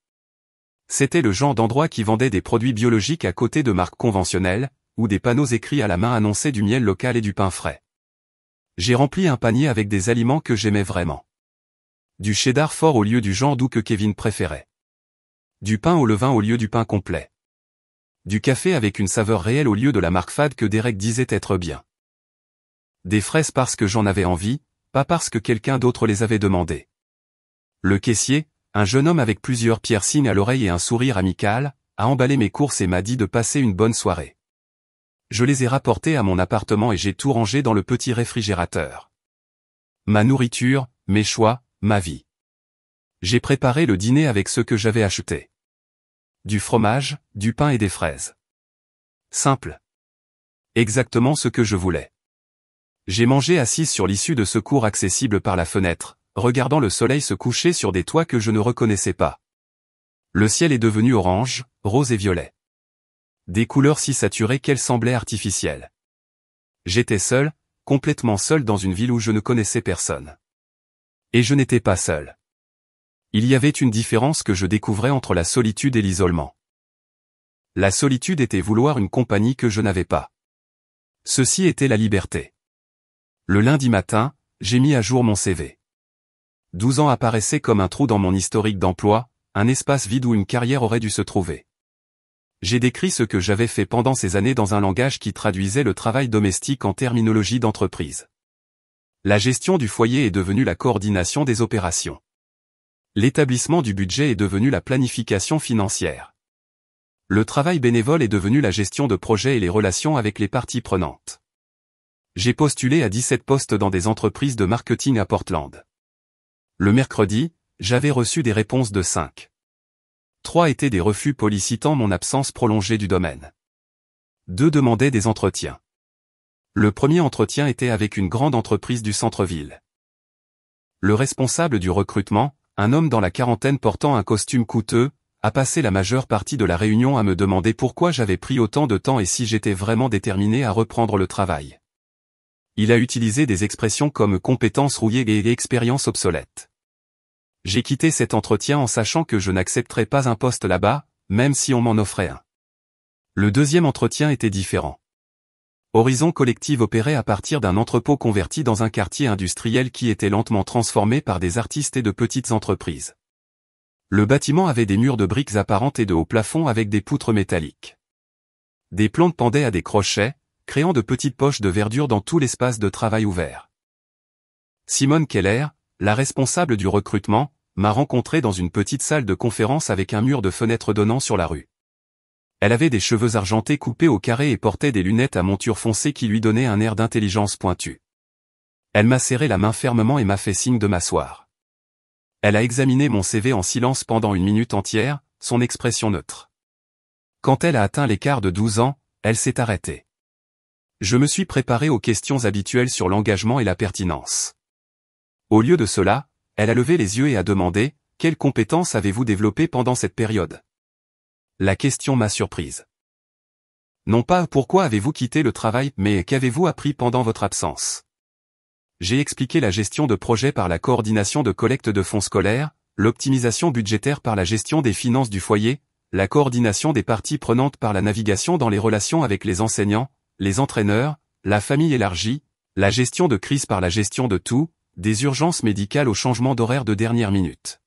C'était le genre d'endroit qui vendait des produits biologiques à côté de marques conventionnelles, où des panneaux écrits à la main annonçaient du miel local et du pain frais. J'ai rempli un panier avec des aliments que j'aimais vraiment. Du cheddar fort au lieu du genre doux que Kevin préférait. Du pain au levain au lieu du pain complet. Du café avec une saveur réelle au lieu de la marque fade que Derek disait être bien. Des fraises parce que j'en avais envie, pas parce que quelqu'un d'autre les avait demandées. Le caissier, un jeune homme avec plusieurs piercings à l'oreille et un sourire amical, a emballé mes courses et m'a dit de passer une bonne soirée. Je les ai rapportées à mon appartement et j'ai tout rangé dans le petit réfrigérateur. Ma nourriture, mes choix, ma vie. J'ai préparé le dîner avec ce que j'avais acheté. Du fromage, du pain et des fraises. Simple. Exactement ce que je voulais. J'ai mangé assise sur l'issue de secours accessible par la fenêtre, regardant le soleil se coucher sur des toits que je ne reconnaissais pas. Le ciel est devenu orange, rose et violet. Des couleurs si saturées qu'elles semblaient artificielles. J'étais seul, complètement seul dans une ville où je ne connaissais personne. Et je n'étais pas seul. Il y avait une différence que je découvrais entre la solitude et l'isolement. La solitude était vouloir une compagnie que je n'avais pas. Ceci était la liberté. Le lundi matin, j'ai mis à jour mon CV. 12 ans apparaissaient comme un trou dans mon historique d'emploi, un espace vide où une carrière aurait dû se trouver. J'ai décrit ce que j'avais fait pendant ces années dans un langage qui traduisait le travail domestique en terminologie d'entreprise. La gestion du foyer est devenue la coordination des opérations. L'établissement du budget est devenu la planification financière. Le travail bénévole est devenu la gestion de projets et les relations avec les parties prenantes. J'ai postulé à 17 postes dans des entreprises de marketing à Portland. Le mercredi, j'avais reçu des réponses de 5. 3 étaient des refus sollicitant mon absence prolongée du domaine. 2 demandaient des entretiens. Le premier entretien était avec une grande entreprise du centre-ville. Le responsable du recrutement, un homme dans la quarantaine portant un costume coûteux, a passé la majeure partie de la réunion à me demander pourquoi j'avais pris autant de temps et si j'étais vraiment déterminé à reprendre le travail. Il a utilisé des expressions comme compétences rouillées et expérience obsolète. J'ai quitté cet entretien en sachant que je n'accepterais pas un poste là-bas, même si on m'en offrait un. Le deuxième entretien était différent. Horizon Collective opérait à partir d'un entrepôt converti dans un quartier industriel qui était lentement transformé par des artistes et de petites entreprises. Le bâtiment avait des murs de briques apparentes et de hauts plafonds avec des poutres métalliques. Des plantes pendaient à des crochets, créant de petites poches de verdure dans tout l'espace de travail ouvert. Simone Keller, la responsable du recrutement, m'a rencontré dans une petite salle de conférence avec un mur de fenêtres donnant sur la rue. Elle avait des cheveux argentés coupés au carré et portait des lunettes à monture foncée qui lui donnaient un air d'intelligence pointue. Elle m'a serré la main fermement et m'a fait signe de m'asseoir. Elle a examiné mon CV en silence pendant une minute entière, son expression neutre. Quand elle a atteint l'écart de 12 ans, elle s'est arrêtée. Je me suis préparé aux questions habituelles sur l'engagement et la pertinence. Au lieu de cela, elle a levé les yeux et a demandé « Quelles compétences avez-vous développées pendant cette période ?» La question m'a surprise. Non pas « Pourquoi avez-vous quitté le travail ?» mais « Qu'avez-vous appris pendant votre absence ?» J'ai expliqué la gestion de projet par la coordination de collecte de fonds scolaires, l'optimisation budgétaire par la gestion des finances du foyer, la coordination des parties prenantes par la navigation dans les relations avec les enseignants, les entraîneurs, la famille élargie, la gestion de crise par la gestion de tout, des urgences médicales au changement d'horaire de dernière minute.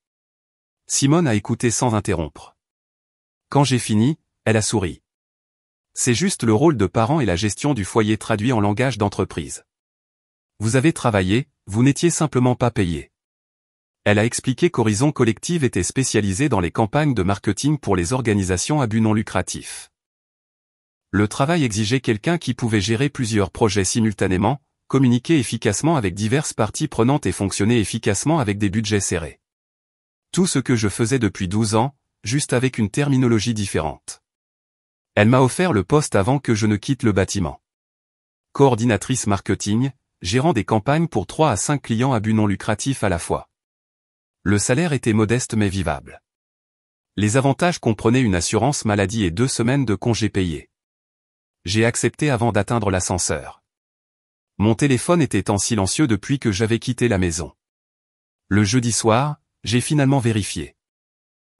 Simone a écouté sans interrompre. Quand j'ai fini, elle a souri. C'est juste le rôle de parent et la gestion du foyer traduit en langage d'entreprise. Vous avez travaillé, vous n'étiez simplement pas payé. Elle a expliqué qu'Horizon Collective était spécialisée dans les campagnes de marketing pour les organisations à but non lucratif. Le travail exigeait quelqu'un qui pouvait gérer plusieurs projets simultanément, communiquer efficacement avec diverses parties prenantes et fonctionner efficacement avec des budgets serrés. Tout ce que je faisais depuis 12 ans, juste avec une terminologie différente. Elle m'a offert le poste avant que je ne quitte le bâtiment. Coordinatrice marketing, gérant des campagnes pour 3 à 5 clients à but non lucratif à la fois. Le salaire était modeste mais vivable. Les avantages comprenaient une assurance maladie et 2 semaines de congés payés. J'ai accepté avant d'atteindre l'ascenseur. Mon téléphone était en silencieux depuis que j'avais quitté la maison. Le jeudi soir, j'ai finalement vérifié.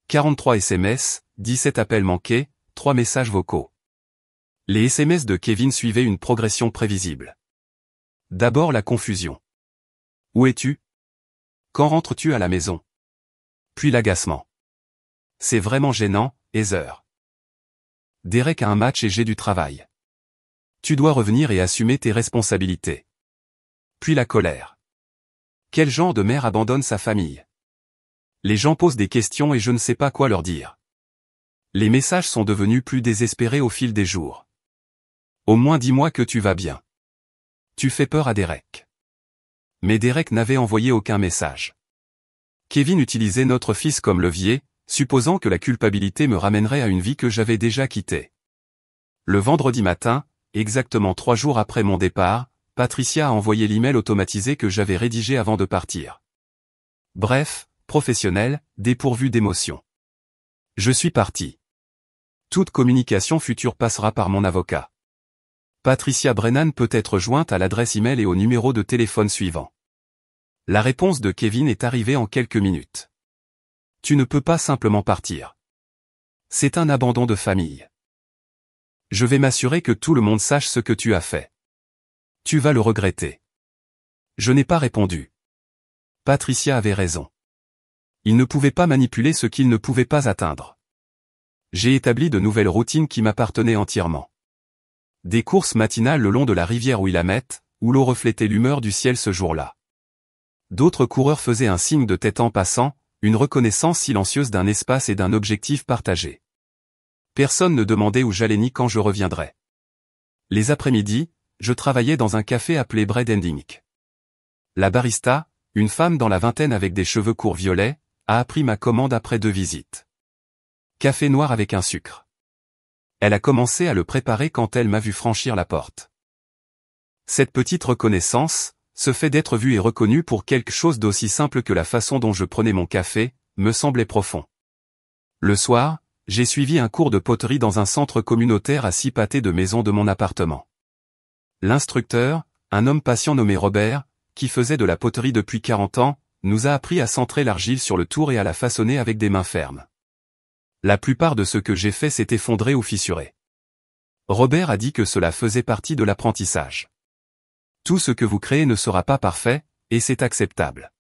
43 SMS, 17 appels manqués, 3 messages vocaux. Les SMS de Kevin suivaient une progression prévisible. D'abord la confusion. Où es-tu? Quand rentres-tu à la maison? Puis l'agacement. C'est vraiment gênant, Heather. Derek a un match et j'ai du travail. Tu dois revenir et assumer tes responsabilités. Puis la colère. Quel genre de mère abandonne sa famille? Les gens posent des questions et je ne sais pas quoi leur dire. Les messages sont devenus plus désespérés au fil des jours. Au moins dis-moi que tu vas bien. Tu fais peur à Derek. Mais Derek n'avait envoyé aucun message. Kevin utilisait notre fils comme levier, supposant que la culpabilité me ramènerait à une vie que j'avais déjà quittée. Le vendredi matin, exactement 3 jours après mon départ, Patricia a envoyé l'email automatisé que j'avais rédigé avant de partir. Bref, professionnel, dépourvu d'émotion. Je suis parti. Toute communication future passera par mon avocat. Patricia Brennan peut être jointe à l'adresse email et au numéro de téléphone suivant. La réponse de Kevin est arrivée en quelques minutes. Tu ne peux pas simplement partir. C'est un abandon de famille. Je vais m'assurer que tout le monde sache ce que tu as fait. Tu vas le regretter. Je n'ai pas répondu. Patricia avait raison. Il ne pouvait pas manipuler ce qu'il ne pouvait pas atteindre. J'ai établi de nouvelles routines qui m'appartenaient entièrement. Des courses matinales le long de la rivière Willamette, où l'eau reflétait l'humeur du ciel ce jour-là. D'autres coureurs faisaient un signe de tête en passant, une reconnaissance silencieuse d'un espace et d'un objectif partagé. Personne ne demandait où j'allais ni quand je reviendrais. Les après-midi, je travaillais dans un café appelé Bread & Ink. La barista, une femme dans la vingtaine avec des cheveux courts violets, a appris ma commande après 2 visites. Café noir avec un sucre. Elle a commencé à le préparer quand elle m'a vu franchir la porte. Cette petite reconnaissance, ce fait d'être vu et reconnu pour quelque chose d'aussi simple que la façon dont je prenais mon café, me semblait profond. Le soir, j'ai suivi un cours de poterie dans un centre communautaire à 6 pâtés de maison de mon appartement. L'instructeur, un homme patient nommé Robert, qui faisait de la poterie depuis 40 ans, nous a appris à centrer l'argile sur le tour et à la façonner avec des mains fermes. La plupart de ce que j'ai fait s'est effondré ou fissuré. Robert a dit que cela faisait partie de l'apprentissage. Tout ce que vous créez ne sera pas parfait, et c'est acceptable.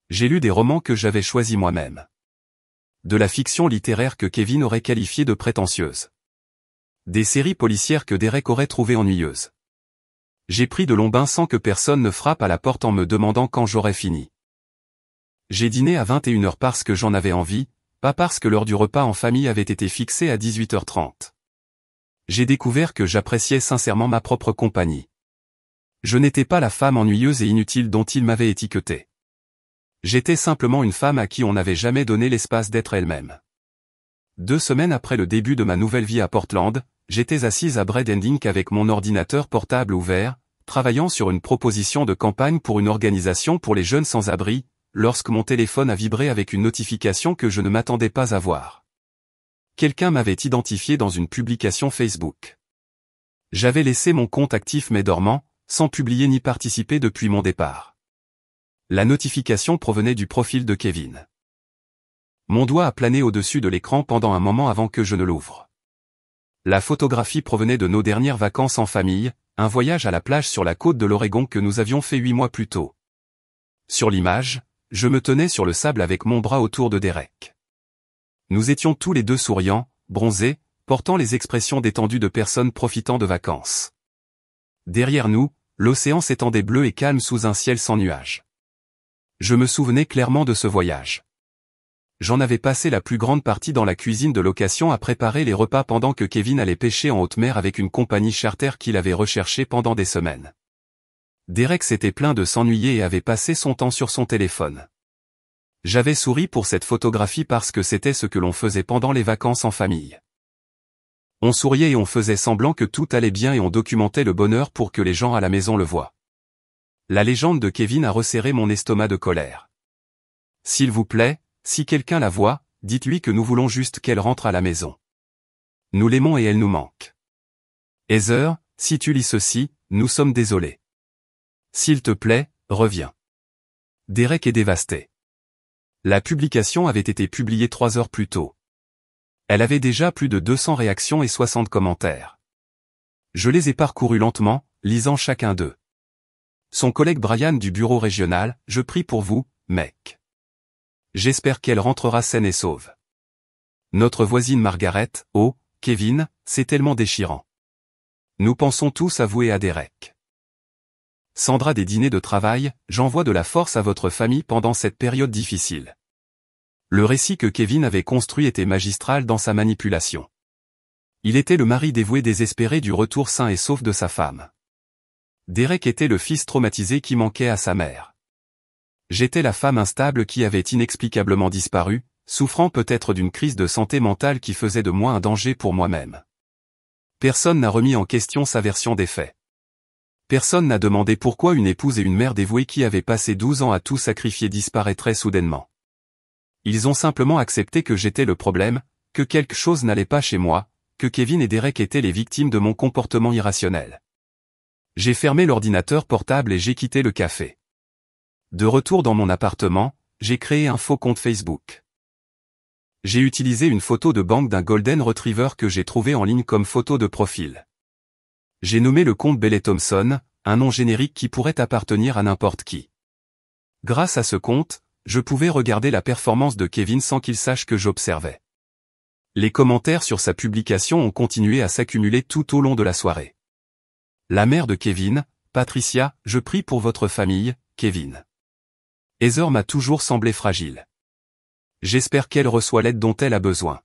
J'ai lu des romans que j'avais choisis moi-même. De la fiction littéraire que Kevin aurait qualifiée de prétentieuse. Des séries policières que Derek aurait trouvées ennuyeuses. J'ai pris de longs bains sans que personne ne frappe à la porte en me demandant quand j'aurais fini. J'ai dîné à 21h parce que j'en avais envie, pas parce que l'heure du repas en famille avait été fixée à 18h30. J'ai découvert que j'appréciais sincèrement ma propre compagnie. Je n'étais pas la femme ennuyeuse et inutile dont il m'avait étiqueté. J'étais simplement une femme à qui on n'avait jamais donné l'espace d'être elle-même. 2 semaines après le début de ma nouvelle vie à Portland, j'étais assise à Bread & Ink avec mon ordinateur portable ouvert, travaillant sur une proposition de campagne pour une organisation pour les jeunes sans-abri, lorsque mon téléphone a vibré avec une notification que je ne m'attendais pas à voir. Quelqu'un m'avait identifié dans une publication Facebook. J'avais laissé mon compte actif mais dormant, sans publier ni participer depuis mon départ. La notification provenait du profil de Kevin. Mon doigt a plané au-dessus de l'écran pendant un moment avant que je ne l'ouvre. La photographie provenait de nos dernières vacances en famille, un voyage à la plage sur la côte de l'Oregon que nous avions fait 8 mois plus tôt. Sur l'image, je me tenais sur le sable avec mon bras autour de Derek. Nous étions tous les deux souriants, bronzés, portant les expressions détendues de personnes profitant de vacances. Derrière nous, l'océan s'étendait bleu et calme sous un ciel sans nuages. Je me souvenais clairement de ce voyage. J'en avais passé la plus grande partie dans la cuisine de location à préparer les repas pendant que Kevin allait pêcher en haute mer avec une compagnie charter qu'il avait recherchée pendant des semaines. Derek s'était plaint de s'ennuyer et avait passé son temps sur son téléphone. J'avais souri pour cette photographie parce que c'était ce que l'on faisait pendant les vacances en famille. On souriait et on faisait semblant que tout allait bien et on documentait le bonheur pour que les gens à la maison le voient. La légende de Kevin a resserré mon estomac de colère. S'il vous plaît, si quelqu'un la voit, dites-lui que nous voulons juste qu'elle rentre à la maison. Nous l'aimons et elle nous manque. Heather, si tu lis ceci, nous sommes désolés. S'il te plaît, reviens. Derek est dévasté. La publication avait été publiée 3 heures plus tôt. Elle avait déjà plus de 200 réactions et 60 commentaires. Je les ai parcourus lentement, lisant chacun d'eux. Son collègue Brian du bureau régional, je prie pour vous, mec. J'espère qu'elle rentrera saine et sauve. Notre voisine Margaret, oh, Kevin, c'est tellement déchirant. Nous pensons tous à vous et à Derek. Sandra des dîners de travail, j'envoie de la force à votre famille pendant cette période difficile. Le récit que Kevin avait construit était magistral dans sa manipulation. Il était le mari dévoué désespéré du retour sain et sauf de sa femme. Derek était le fils traumatisé qui manquait à sa mère. J'étais la femme instable qui avait inexplicablement disparu, souffrant peut-être d'une crise de santé mentale qui faisait de moi un danger pour moi-même. Personne n'a remis en question sa version des faits. Personne n'a demandé pourquoi une épouse et une mère dévouée qui avaient passé 12 ans à tout sacrifier disparaîtraient soudainement. Ils ont simplement accepté que j'étais le problème, que quelque chose n'allait pas chez moi, que Kevin et Derek étaient les victimes de mon comportement irrationnel. J'ai fermé l'ordinateur portable et j'ai quitté le café. De retour dans mon appartement, j'ai créé un faux compte Facebook. J'ai utilisé une photo de banque d'un Golden Retriever que j'ai trouvé en ligne comme photo de profil. J'ai nommé le compte Belle Thompson, un nom générique qui pourrait appartenir à n'importe qui. Grâce à ce compte, je pouvais regarder la performance de Kevin sans qu'il sache que j'observais. Les commentaires sur sa publication ont continué à s'accumuler tout au long de la soirée. La mère de Kevin, Patricia, je prie pour votre famille, Kevin. Heather m'a toujours semblé fragile. J'espère qu'elle reçoit l'aide dont elle a besoin.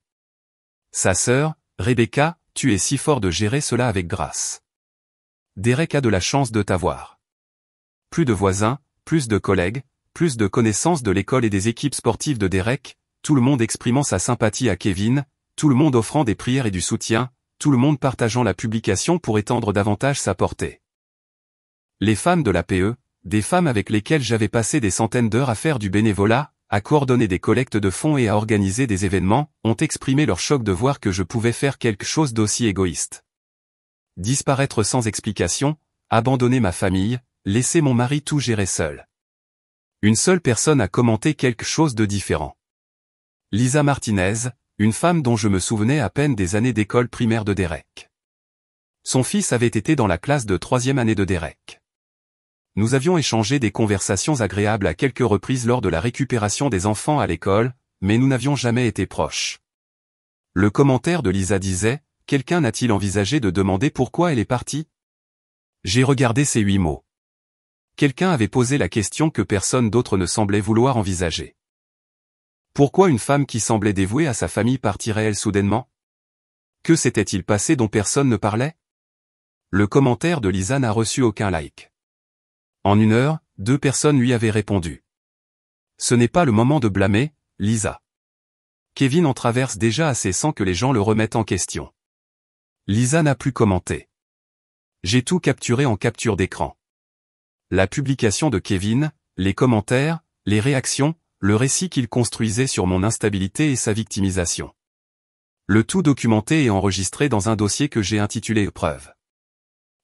Sa sœur, Rebecca, tu es si fort de gérer cela avec grâce. Derek a de la chance de t'avoir. Plus de voisins, plus de collègues, plus de connaissances de l'école et des équipes sportives de Derek, tout le monde exprimant sa sympathie à Kevin, tout le monde offrant des prières et du soutien, tout le monde partageant la publication pour étendre davantage sa portée. Les femmes de l'APE, des femmes avec lesquelles j'avais passé des centaines d'heures à faire du bénévolat, à coordonner des collectes de fonds et à organiser des événements, ont exprimé leur choc de voir que je pouvais faire quelque chose d'aussi égoïste. Disparaître sans explication, abandonner ma famille, laisser mon mari tout gérer seul. Une seule personne a commenté quelque chose de différent. Lisa Martinez, une femme dont je me souvenais à peine des années d'école primaire de Derek. Son fils avait été dans la classe de 3e année de Derek. Nous avions échangé des conversations agréables à quelques reprises lors de la récupération des enfants à l'école, mais nous n'avions jamais été proches. Le commentaire de Lisa disait, « Quelqu'un n'a-t-il envisagé de demander pourquoi elle est partie ?» J'ai regardé ces 8 mots. Quelqu'un avait posé la question que personne d'autre ne semblait vouloir envisager. Pourquoi une femme qui semblait dévouée à sa famille partirait-elle soudainement? Que s'était-il passé dont personne ne parlait? Le commentaire de Lisa n'a reçu aucun like. En 1 heure, 2 personnes lui avaient répondu. Ce n'est pas le moment de blâmer, Lisa. Kevin en traverse déjà assez sans que les gens le remettent en question. Lisa n'a plus commenté. J'ai tout capturé en capture d'écran. La publication de Kevin, les commentaires, les réactions, le récit qu'il construisait sur mon instabilité et sa victimisation. Le tout documenté et enregistré dans un dossier que j'ai intitulé Épreuve.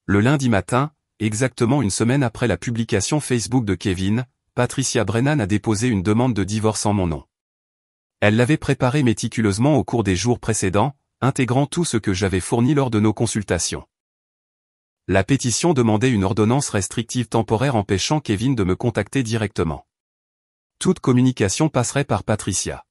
Le lundi matin, exactement une semaine après la publication Facebook de Kevin, Patricia Brennan a déposé une demande de divorce en mon nom. Elle l'avait préparée méticuleusement au cours des jours précédents, intégrant tout ce que j'avais fourni lors de nos consultations. La pétition demandait une ordonnance restrictive temporaire empêchant Kevin de me contacter directement. Toute communication passerait par Patricia.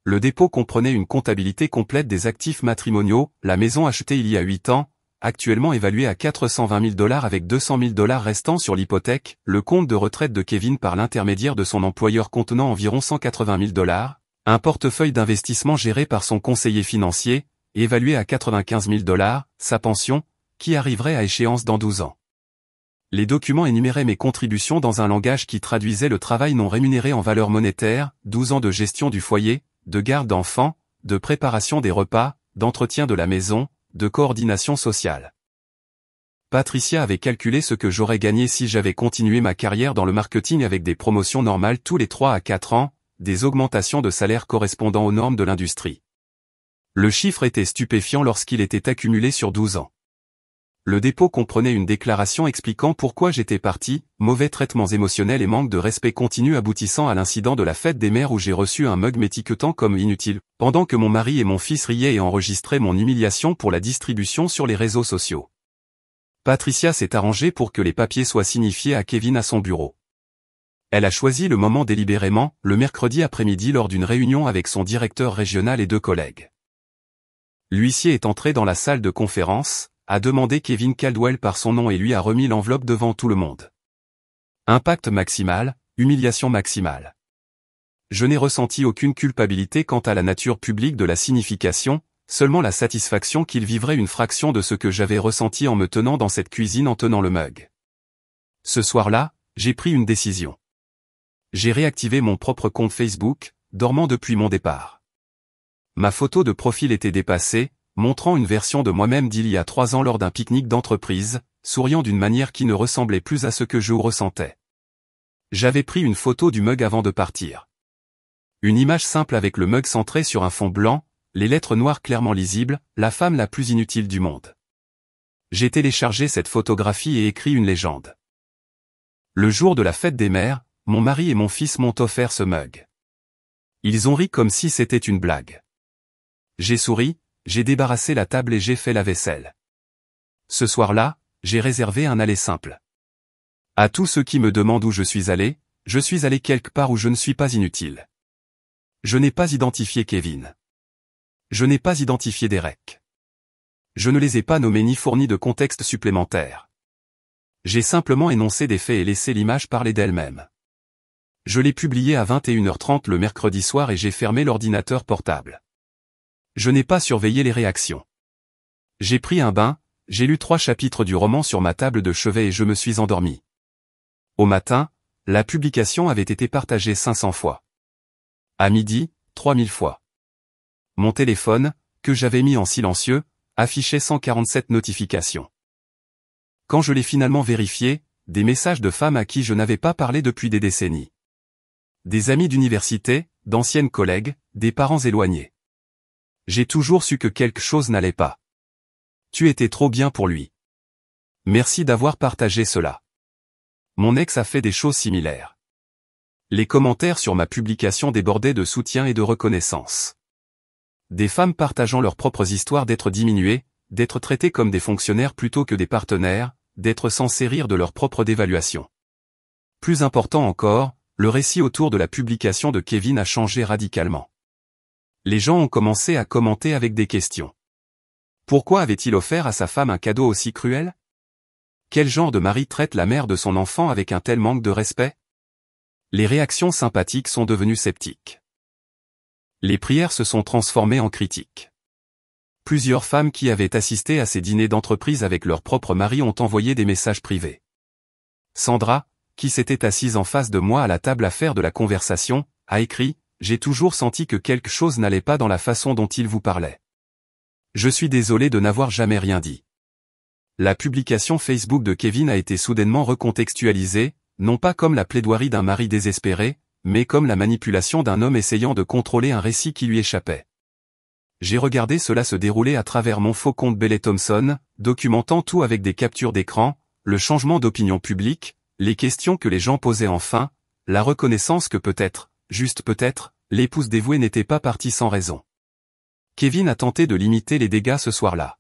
Le dépôt comprenait une comptabilité complète des actifs matrimoniaux, la maison achetée il y a 8 ans, actuellement évaluée à $420 000 avec $200 000 restant sur l'hypothèque, le compte de retraite de Kevin par l'intermédiaire de son employeur contenant environ $180 000, un portefeuille d'investissement géré par son conseiller financier, évalué à $95 000, sa pension, qui arriverait à échéance dans 12 ans. Les documents énuméraient mes contributions dans un langage qui traduisait le travail non rémunéré en valeur monétaire, 12 ans de gestion du foyer, de garde d'enfants, de préparation des repas, d'entretien de la maison, de coordination sociale. Patricia avait calculé ce que j'aurais gagné si j'avais continué ma carrière dans le marketing avec des promotions normales tous les 3 à 4 ans, des augmentations de salaire correspondant aux normes de l'industrie. Le chiffre était stupéfiant lorsqu'il était accumulé sur 12 ans. Le dépôt comprenait une déclaration expliquant pourquoi j'étais parti, mauvais traitements émotionnels et manque de respect continu aboutissant à l'incident de la fête des mères où j'ai reçu un mug m'étiquetant comme inutile, pendant que mon mari et mon fils riaient et enregistraient mon humiliation pour la distribution sur les réseaux sociaux. Patricia s'est arrangée pour que les papiers soient signifiés à Kevin à son bureau. Elle a choisi le moment délibérément, le mercredi après-midi lors d'une réunion avec son directeur régional et 2 collègues. L'huissier est entré dans la salle de conférence, a demandé Kevin Caldwell par son nom et lui a remis l'enveloppe devant tout le monde. Impact maximal, humiliation maximale. Je n'ai ressenti aucune culpabilité quant à la nature publique de la signification, seulement la satisfaction qu'il vivrait une fraction de ce que j'avais ressenti en me tenant dans cette cuisine en tenant le mug. Ce soir-là, j'ai pris une décision. J'ai réactivé mon propre compte Facebook, dormant depuis mon départ. Ma photo de profil était dépassée, montrant une version de moi-même d'il y a 3 ans lors d'un pique-nique d'entreprise, souriant d'une manière qui ne ressemblait plus à ce que je ressentais. J'avais pris une photo du mug avant de partir. Une image simple avec le mug centré sur un fond blanc, les lettres noires clairement lisibles, la femme la plus inutile du monde. J'ai téléchargé cette photographie et écrit une légende. Le jour de la fête des mères, mon mari et mon fils m'ont offert ce mug. Ils ont ri comme si c'était une blague. J'ai souri, j'ai débarrassé la table et j'ai fait la vaisselle. Ce soir-là, j'ai réservé un aller simple. À tous ceux qui me demandent où je suis allé quelque part où je ne suis pas inutile. Je n'ai pas identifié Kevin. Je n'ai pas identifié Derek. Je ne les ai pas nommés ni fourni de contexte supplémentaire. J'ai simplement énoncé des faits et laissé l'image parler d'elle-même. Je l'ai publié à 21h30 le mercredi soir et j'ai fermé l'ordinateur portable. Je n'ai pas surveillé les réactions. J'ai pris un bain, j'ai lu 3 chapitres du roman sur ma table de chevet et je me suis endormi. Au matin, la publication avait été partagée 500 fois. À midi, 3000 fois. Mon téléphone, que j'avais mis en silencieux, affichait 147 notifications. Quand je l'ai finalement vérifié, des messages de femmes à qui je n'avais pas parlé depuis des décennies. Des amis d'université, d'anciennes collègues, des parents éloignés. J'ai toujours su que quelque chose n'allait pas. Tu étais trop bien pour lui. Merci d'avoir partagé cela. Mon ex a fait des choses similaires. Les commentaires sur ma publication débordaient de soutien et de reconnaissance. Des femmes partageant leurs propres histoires d'être diminuées, d'être traitées comme des fonctionnaires plutôt que des partenaires, d'être censées rire de leur propre dévaluation. Plus important encore, le récit autour de la publication de Kevin a changé radicalement. Les gens ont commencé à commenter avec des questions. Pourquoi avait-il offert à sa femme un cadeau aussi cruel? Quel genre de mari traite la mère de son enfant avec un tel manque de respect? Les réactions sympathiques sont devenues sceptiques. Les prières se sont transformées en critiques. Plusieurs femmes qui avaient assisté à ces dîners d'entreprise avec leur propre mari ont envoyé des messages privés. Sandra, qui s'était assise en face de moi à la table à faire de la conversation, a écrit « J'ai toujours senti que quelque chose n'allait pas dans la façon dont il vous parlait. Je suis désolée de n'avoir jamais rien dit. » La publication Facebook de Kevin a été soudainement recontextualisée, non pas comme la plaidoirie d'un mari désespéré, mais comme la manipulation d'un homme essayant de contrôler un récit qui lui échappait. J'ai regardé cela se dérouler à travers mon faux compte Belle Thompson, documentant tout avec des captures d'écran, le changement d'opinion publique, les questions que les gens posaient enfin, la reconnaissance que peut-être, juste peut-être, l'épouse dévouée n'était pas partie sans raison. Kevin a tenté de limiter les dégâts ce soir-là.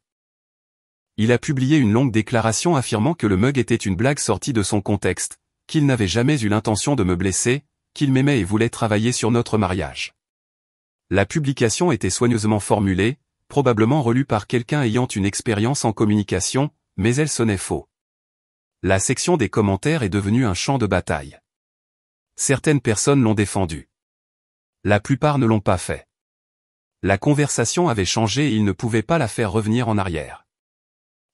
Il a publié une longue déclaration affirmant que le mug était une blague sortie de son contexte, qu'il n'avait jamais eu l'intention de me blesser, qu'il m'aimait et voulait travailler sur notre mariage. La publication était soigneusement formulée, probablement relue par quelqu'un ayant une expérience en communication, mais elle sonnait faux. La section des commentaires est devenue un champ de bataille. Certaines personnes l'ont défendu. La plupart ne l'ont pas fait. La conversation avait changé et ils ne pouvaient pas la faire revenir en arrière.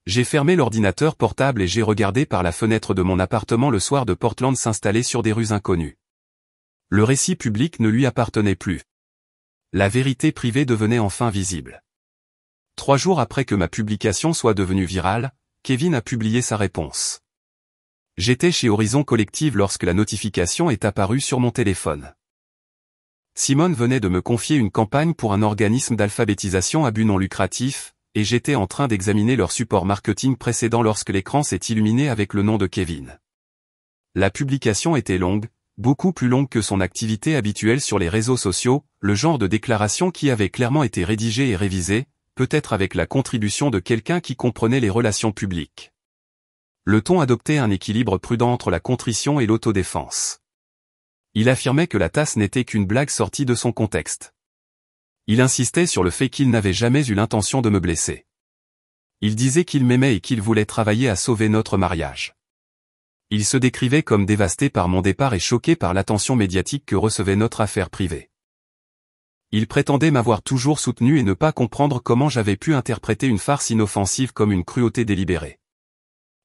J'ai fermé l'ordinateur portable et j'ai regardé par la fenêtre de mon appartement le soir de Portland s'installer sur des rues inconnues. Le récit public ne lui appartenait plus. La vérité privée devenait enfin visible. 3 jours après que ma publication soit devenue virale, Kevin a publié sa réponse. J'étais chez Horizon Collective lorsque la notification est apparue sur mon téléphone. Simone venait de me confier une campagne pour un organisme d'alphabétisation à but non lucratif, et j'étais en train d'examiner leur support marketing précédent lorsque l'écran s'est illuminé avec le nom de Kevin. La publication était longue, beaucoup plus longue que son activité habituelle sur les réseaux sociaux, le genre de déclaration qui avait clairement été rédigée et révisée, peut-être avec la contribution de quelqu'un qui comprenait les relations publiques. Le ton adoptait un équilibre prudent entre la contrition et l'autodéfense. Il affirmait que la tasse n'était qu'une blague sortie de son contexte. Il insistait sur le fait qu'il n'avait jamais eu l'intention de me blesser. Il disait qu'il m'aimait et qu'il voulait travailler à sauver notre mariage. Il se décrivait comme dévasté par mon départ et choqué par l'attention médiatique que recevait notre affaire privée. Il prétendait m'avoir toujours soutenu et ne pas comprendre comment j'avais pu interpréter une farce inoffensive comme une cruauté délibérée.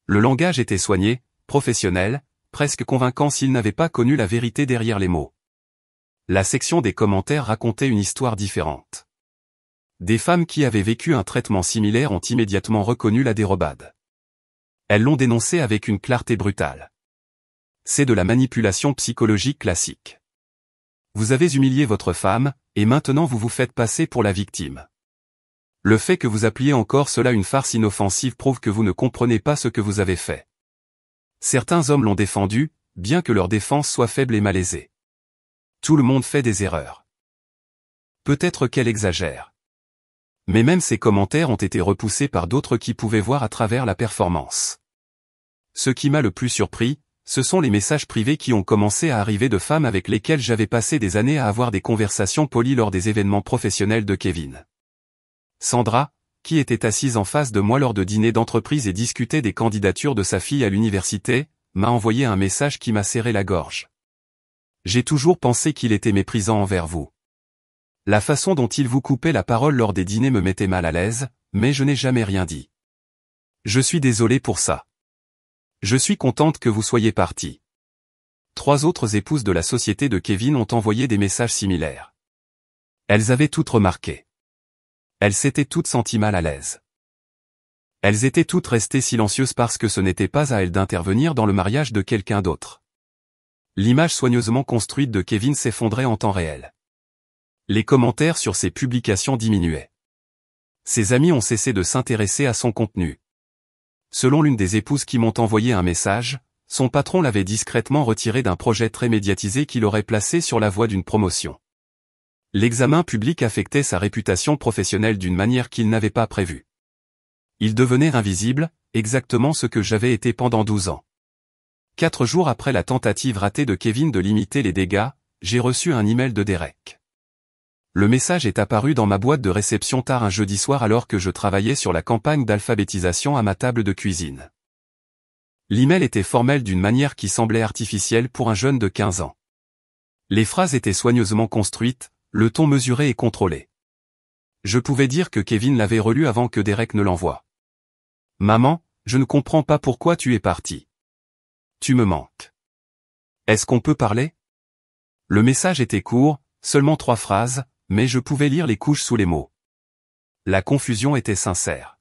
Le langage était soigné, professionnel, presque convaincant s'il n'avait pas connu la vérité derrière les mots. La section des commentaires racontait une histoire différente. Des femmes qui avaient vécu un traitement similaire ont immédiatement reconnu la dérobade. Elles l'ont dénoncé avec une clarté brutale. C'est de la manipulation psychologique classique. Vous avez humilié votre femme, et maintenant vous vous faites passer pour la victime. Le fait que vous appeliez encore cela une farce inoffensive prouve que vous ne comprenez pas ce que vous avez fait. Certains hommes l'ont défendu, bien que leur défense soit faible et malaisée. Tout le monde fait des erreurs. Peut-être qu'elle exagère. Mais même ces commentaires ont été repoussés par d'autres qui pouvaient voir à travers la performance. Ce qui m'a le plus surpris, ce sont les messages privés qui ont commencé à arriver de femmes avec lesquelles j'avais passé des années à avoir des conversations polies lors des événements professionnels de Kevin. Sandra, qui était assise en face de moi lors de dîners d'entreprise et discutait des candidatures de sa fille à l'université, m'a envoyé un message qui m'a serré la gorge. J'ai toujours pensé qu'il était méprisant envers vous. La façon dont il vous coupait la parole lors des dîners me mettait mal à l'aise, mais je n'ai jamais rien dit. Je suis désolé pour ça. Je suis contente que vous soyez parti. 3 autres épouses de la société de Kevin ont envoyé des messages similaires. Elles avaient toutes remarqué. Elles s'étaient toutes senties mal à l'aise. Elles étaient toutes restées silencieuses parce que ce n'était pas à elles d'intervenir dans le mariage de quelqu'un d'autre. L'image soigneusement construite de Kevin s'effondrait en temps réel. Les commentaires sur ses publications diminuaient. Ses amis ont cessé de s'intéresser à son contenu. Selon l'une des épouses qui m'ont envoyé un message, son patron l'avait discrètement retiré d'un projet très médiatisé qui l'aurait placé sur la voie d'une promotion. L'examen public affectait sa réputation professionnelle d'une manière qu'il n'avait pas prévue. Il devenait invisible, exactement ce que j'avais été pendant 12 ans. 4 jours après la tentative ratée de Kevin de limiter les dégâts, j'ai reçu un email de Derek. Le message est apparu dans ma boîte de réception tard un jeudi soir alors que je travaillais sur la campagne d'alphabétisation à ma table de cuisine. L'email était formel d'une manière qui semblait artificielle pour un jeune de 15 ans. Les phrases étaient soigneusement construites, le ton mesuré et contrôlé. Je pouvais dire que Kevin l'avait relu avant que Derek ne l'envoie. Maman, je ne comprends pas pourquoi tu es parti. Tu me manques. Est-ce qu'on peut parler? Le message était court, seulement 3 phrases, mais je pouvais lire les couches sous les mots. La confusion était sincère.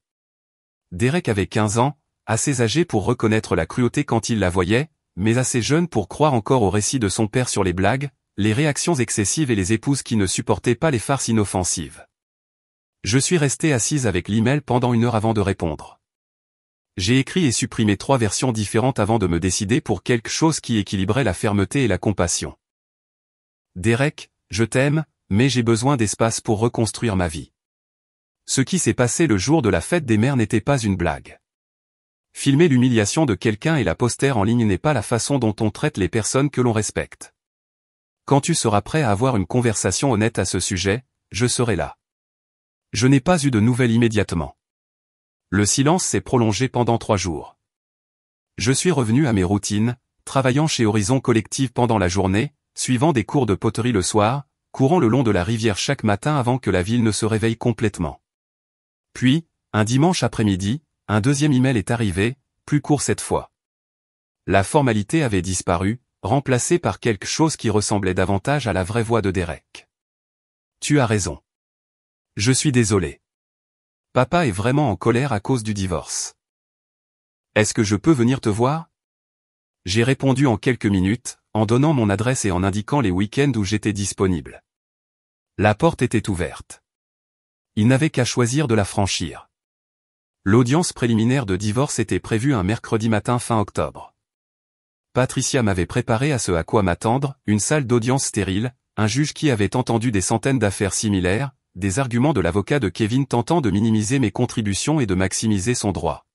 Derek avait 15 ans, assez âgé pour reconnaître la cruauté quand il la voyait, mais assez jeune pour croire encore au récit de son père sur les blagues, les réactions excessives et les épouses qui ne supportaient pas les farces inoffensives. Je suis resté assise avec l'email pendant 1 heure avant de répondre. J'ai écrit et supprimé 3 versions différentes avant de me décider pour quelque chose qui équilibrait la fermeté et la compassion. Derek, je t'aime, mais j'ai besoin d'espace pour reconstruire ma vie. Ce qui s'est passé le jour de la fête des mères n'était pas une blague. Filmer l'humiliation de quelqu'un et la poster en ligne n'est pas la façon dont on traite les personnes que l'on respecte. Quand tu seras prêt à avoir une conversation honnête à ce sujet, je serai là. Je n'ai pas eu de nouvelles immédiatement. Le silence s'est prolongé pendant 3 jours. Je suis revenu à mes routines, travaillant chez Horizon Collective pendant la journée, suivant des cours de poterie le soir, courant le long de la rivière chaque matin avant que la ville ne se réveille complètement. Puis, un dimanche après-midi, un deuxième email est arrivé, plus court cette fois. La formalité avait disparu, remplacée par quelque chose qui ressemblait davantage à la vraie voix de Derek. Tu as raison. Je suis désolé. Papa est vraiment en colère à cause du divorce. Est-ce que je peux venir te voir? J'ai répondu en quelques minutes, en donnant mon adresse et en indiquant les week-ends où j'étais disponible. La porte était ouverte. Il n'avait qu'à choisir de la franchir. L'audience préliminaire de divorce était prévue un mercredi matin fin octobre. Patricia m'avait préparé à ce à quoi m'attendre, une salle d'audience stérile, un juge qui avait entendu des centaines d'affaires similaires, des arguments de l'avocat de Kevin tentant de minimiser mes contributions et de maximiser son droit.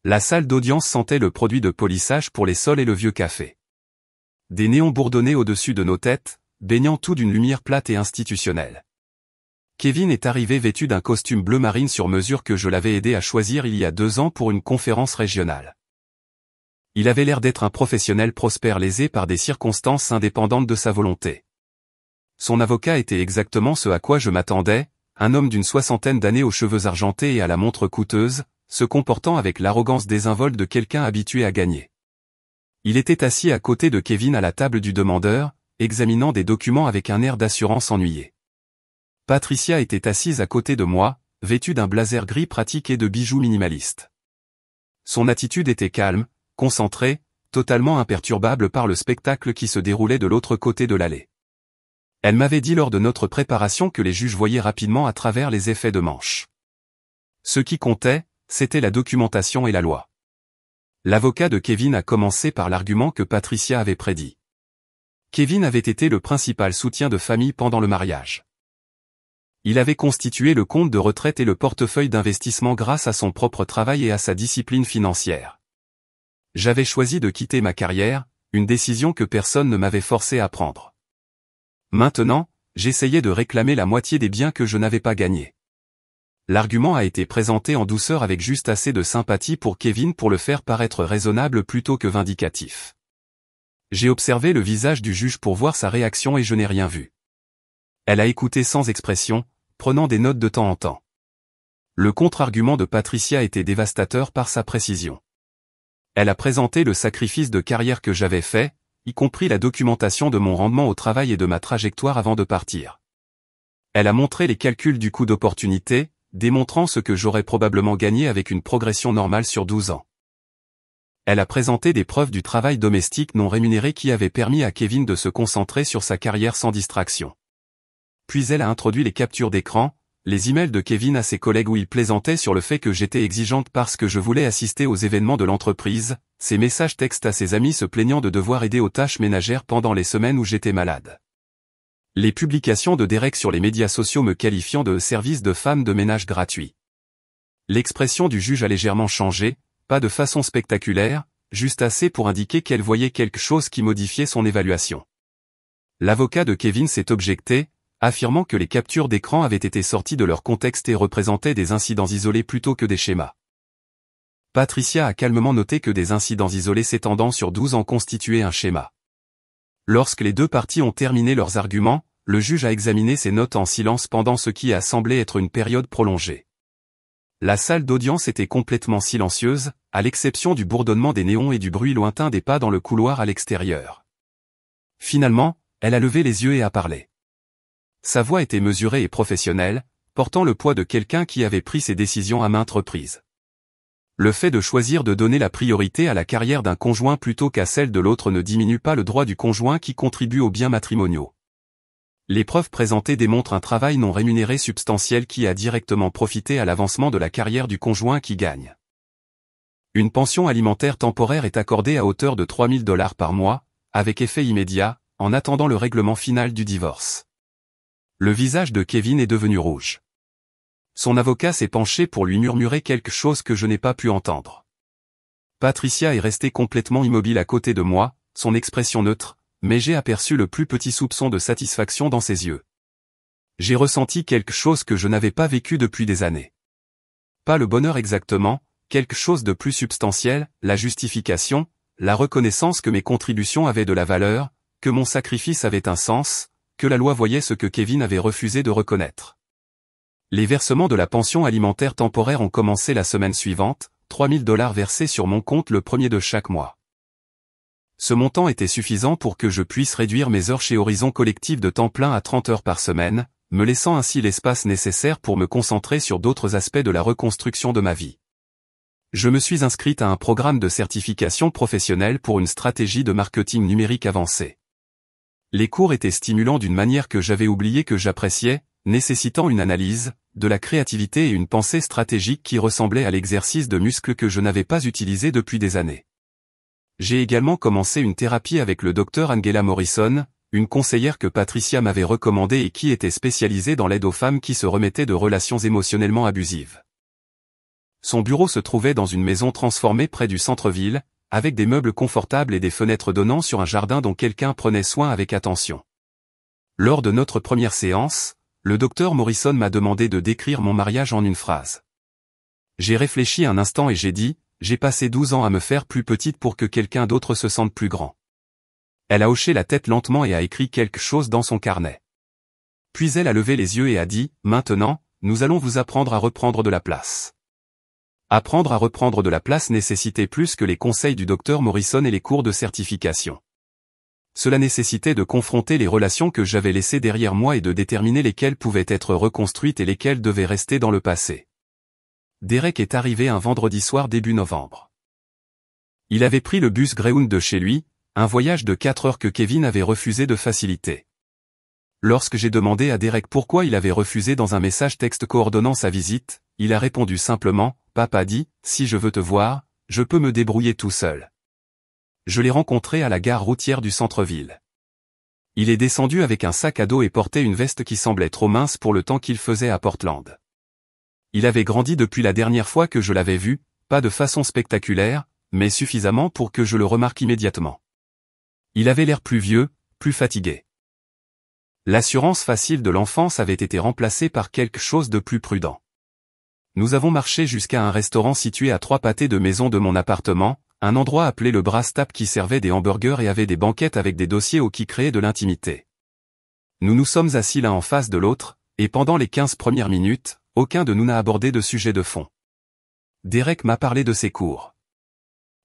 La salle d'audience sentait le produit de polissage pour les sols et le vieux café. Des néons bourdonnaient au-dessus de nos têtes, baignant tout d'une lumière plate et institutionnelle. Kevin est arrivé vêtu d'un costume bleu marine sur mesure que je l'avais aidé à choisir il y a 2 ans pour une conférence régionale. Il avait l'air d'être un professionnel prospère lésé par des circonstances indépendantes de sa volonté. Son avocat était exactement ce à quoi je m'attendais, un homme d'une 60aine d'années aux cheveux argentés et à la montre coûteuse, se comportant avec l'arrogance désinvolte de quelqu'un habitué à gagner. Il était assis à côté de Kevin à la table du demandeur, examinant des documents avec un air d'assurance ennuyé. Patricia était assise à côté de moi, vêtue d'un blazer gris pratique et de bijoux minimalistes. Son attitude était calme, concentrée, totalement imperturbable par le spectacle qui se déroulait de l'autre côté de l'allée. Elle m'avait dit lors de notre préparation que les juges voyaient rapidement à travers les effets de manche. Ce qui comptait, c'était la documentation et la loi. L'avocat de Kevin a commencé par l'argument que Patricia avait prédit. Kevin avait été le principal soutien de famille pendant le mariage. Il avait constitué le compte de retraite et le portefeuille d'investissement grâce à son propre travail et à sa discipline financière. J'avais choisi de quitter ma carrière, une décision que personne ne m'avait forcé à prendre. Maintenant, j'essayais de réclamer la moitié des biens que je n'avais pas gagnés. L'argument a été présenté en douceur avec juste assez de sympathie pour Kevin pour le faire paraître raisonnable plutôt que vindicatif. J'ai observé le visage du juge pour voir sa réaction et je n'ai rien vu. Elle a écouté sans expression, prenant des notes de temps en temps. Le contre-argument de Patricia était dévastateur par sa précision. Elle a présenté le sacrifice de carrière que j'avais fait, y compris la documentation de mon rendement au travail et de ma trajectoire avant de partir. Elle a montré les calculs du coût d'opportunité, démontrant ce que j'aurais probablement gagné avec une progression normale sur 12 ans. Elle a présenté des preuves du travail domestique non rémunéré qui avait permis à Kevin de se concentrer sur sa carrière sans distraction. Puis elle a introduit les captures d'écran, les emails de Kevin à ses collègues où il plaisantait sur le fait que j'étais exigeante parce que je voulais assister aux événements de l'entreprise, ses messages textes à ses amis se plaignant de devoir aider aux tâches ménagères pendant les semaines où j'étais malade. Les publications de Derek sur les médias sociaux me qualifiant de service de femme de ménage gratuit. L'expression du juge a légèrement changé, pas de façon spectaculaire, juste assez pour indiquer qu'elle voyait quelque chose qui modifiait son évaluation. L'avocat de Kevin s'est objecté, affirmant que les captures d'écran avaient été sorties de leur contexte et représentaient des incidents isolés plutôt que des schémas. Patricia a calmement noté que des incidents isolés s'étendant sur 12 ans constituaient un schéma. Lorsque les deux parties ont terminé leurs arguments, le juge a examiné ses notes en silence pendant ce qui a semblé être une période prolongée. La salle d'audience était complètement silencieuse, à l'exception du bourdonnement des néons et du bruit lointain des pas dans le couloir à l'extérieur. Finalement, elle a levé les yeux et a parlé. Sa voix était mesurée et professionnelle, portant le poids de quelqu'un qui avait pris ses décisions à maintes reprises. Le fait de choisir de donner la priorité à la carrière d'un conjoint plutôt qu'à celle de l'autre ne diminue pas le droit du conjoint qui contribue aux biens matrimoniaux. Les preuves présentées démontrent un travail non rémunéré substantiel qui a directement profité à l'avancement de la carrière du conjoint qui gagne. Une pension alimentaire temporaire est accordée à hauteur de $3 000 par mois, avec effet immédiat, en attendant le règlement final du divorce. Le visage de Kevin est devenu rouge. Son avocat s'est penché pour lui murmurer quelque chose que je n'ai pas pu entendre. Patricia est restée complètement immobile à côté de moi, son expression neutre, mais j'ai aperçu le plus petit soupçon de satisfaction dans ses yeux. J'ai ressenti quelque chose que je n'avais pas vécu depuis des années. Pas le bonheur exactement, quelque chose de plus substantiel, la justification, la reconnaissance que mes contributions avaient de la valeur, que mon sacrifice avait un sens, que la loi voyait ce que Kevin avait refusé de reconnaître. Les versements de la pension alimentaire temporaire ont commencé la semaine suivante, $3 000 versés sur mon compte le 1er de chaque mois. Ce montant était suffisant pour que je puisse réduire mes heures chez Horizon Collectif de temps plein à 30 heures par semaine, me laissant ainsi l'espace nécessaire pour me concentrer sur d'autres aspects de la reconstruction de ma vie. Je me suis inscrite à un programme de certification professionnelle pour une stratégie de marketing numérique avancée. Les cours étaient stimulants d'une manière que j'avais oublié que j'appréciais, nécessitant une analyse, de la créativité et une pensée stratégique qui ressemblait à l'exercice de muscles que je n'avais pas utilisé depuis des années. J'ai également commencé une thérapie avec le Dr Angela Morrison, une conseillère que Patricia m'avait recommandée et qui était spécialisée dans l'aide aux femmes qui se remettaient de relations émotionnellement abusives. Son bureau se trouvait dans une maison transformée près du centre-ville, avec des meubles confortables et des fenêtres donnant sur un jardin dont quelqu'un prenait soin avec attention. Lors de notre première séance, le docteur Morrison m'a demandé de décrire mon mariage en une phrase. J'ai réfléchi un instant et j'ai dit, j'ai passé 12 ans à me faire plus petite pour que quelqu'un d'autre se sente plus grand. Elle a hoché la tête lentement et a écrit quelque chose dans son carnet. Puis elle a levé les yeux et a dit, maintenant, nous allons vous apprendre à reprendre de la place. Apprendre à reprendre de la place nécessitait plus que les conseils du docteur Morrison et les cours de certification. Cela nécessitait de confronter les relations que j'avais laissées derrière moi et de déterminer lesquelles pouvaient être reconstruites et lesquelles devaient rester dans le passé. Derek est arrivé un vendredi soir début novembre. Il avait pris le bus Greyhound de chez lui, un voyage de 4 heures que Kevin avait refusé de faciliter. Lorsque j'ai demandé à Derek pourquoi il avait refusé dans un message texte coordonnant sa visite, il a répondu simplement, « Papa dit, si je veux te voir, je peux me débrouiller tout seul. » Je l'ai rencontré à la gare routière du centre-ville. Il est descendu avec un sac à dos et portait une veste qui semblait trop mince pour le temps qu'il faisait à Portland. Il avait grandi depuis la dernière fois que je l'avais vu, pas de façon spectaculaire, mais suffisamment pour que je le remarque immédiatement. Il avait l'air plus vieux, plus fatigué. L'assurance facile de l'enfance avait été remplacée par quelque chose de plus prudent. Nous avons marché jusqu'à un restaurant situé à 3 pâtés de maison de mon appartement, un endroit appelé le Brass Tap qui servait des hamburgers et avait des banquettes avec des dossiers qui créaient de l'intimité. Nous nous sommes assis l'un en face de l'autre, et pendant les 15 premières minutes, aucun de nous n'a abordé de sujet de fond. Derek m'a parlé de ses cours.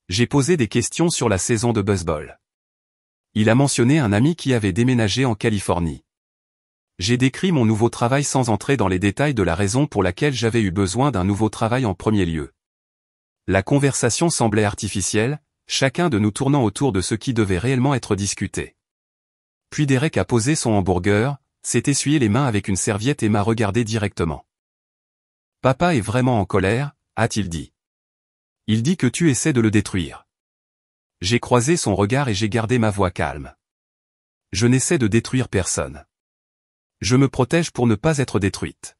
J'ai posé des questions sur la saison de baseball. Il a mentionné un ami qui avait déménagé en Californie. J'ai décrit mon nouveau travail sans entrer dans les détails de la raison pour laquelle j'avais eu besoin d'un nouveau travail en premier lieu. La conversation semblait artificielle, chacun de nous tournant autour de ce qui devait réellement être discuté. Puis Derek a posé son hamburger, s'est essuyé les mains avec une serviette et m'a regardé directement. « Papa est vraiment en colère », a-t-il dit. « Il dit que tu essaies de le détruire. » J'ai croisé son regard et j'ai gardé ma voix calme. « Je n'essaie de détruire personne. Je me protège pour ne pas être détruite. »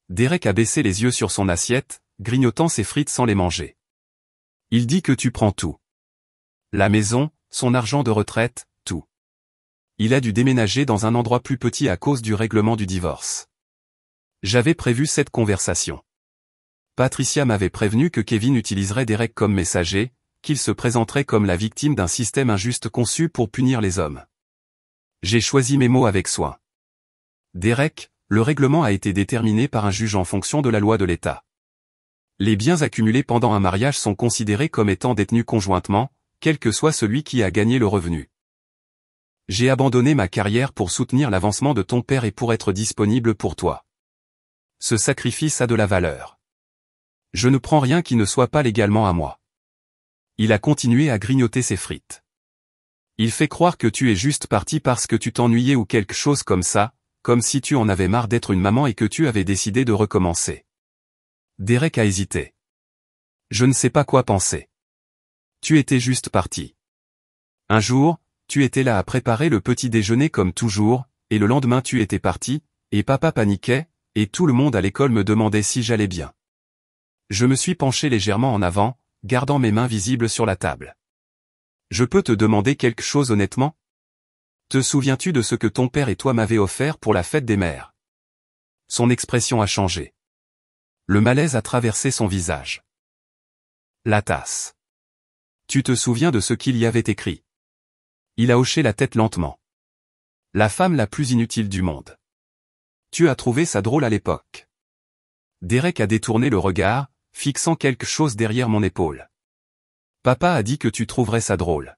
Derek a baissé les yeux sur son assiette, grignotant ses frites sans les manger. « Il dit que tu prends tout. La maison, son argent de retraite, tout. Il a dû déménager dans un endroit plus petit à cause du règlement du divorce. » J'avais prévu cette conversation. Patricia m'avait prévenu que Kevin utiliserait Derek comme messager, qu'il se présenterait comme la victime d'un système injuste conçu pour punir les hommes. J'ai choisi mes mots avec soin. Derek, le règlement a été déterminé par un juge en fonction de la loi de l'État. Les biens accumulés pendant un mariage sont considérés comme étant détenus conjointement, quel que soit celui qui a gagné le revenu. J'ai abandonné ma carrière pour soutenir l'avancement de ton père et pour être disponible pour toi. Ce sacrifice a de la valeur. Je ne prends rien qui ne soit pas légalement à moi. Il a continué à grignoter ses frites. Il fait croire que tu es juste parti parce que tu t'ennuyais ou quelque chose comme ça, comme si tu en avais marre d'être une maman et que tu avais décidé de recommencer. Derek a hésité. Je ne sais pas quoi penser. Tu étais juste parti. Un jour, tu étais là à préparer le petit déjeuner comme toujours, et le lendemain tu étais parti, et papa paniquait, et tout le monde à l'école me demandait si j'allais bien. Je me suis penché légèrement en avant, gardant mes mains visibles sur la table. Je peux te demander quelque chose honnêtement ? Te souviens-tu de ce que ton père et toi m'avez offert pour la fête des mères ? Son expression a changé. Le malaise a traversé son visage. La tasse. Tu te souviens de ce qu'il y avait écrit ? Il a hoché la tête lentement. La femme la plus inutile du monde. Tu as trouvé ça drôle à l'époque. Derek a détourné le regard, fixant quelque chose derrière mon épaule. Papa a dit que tu trouverais ça drôle.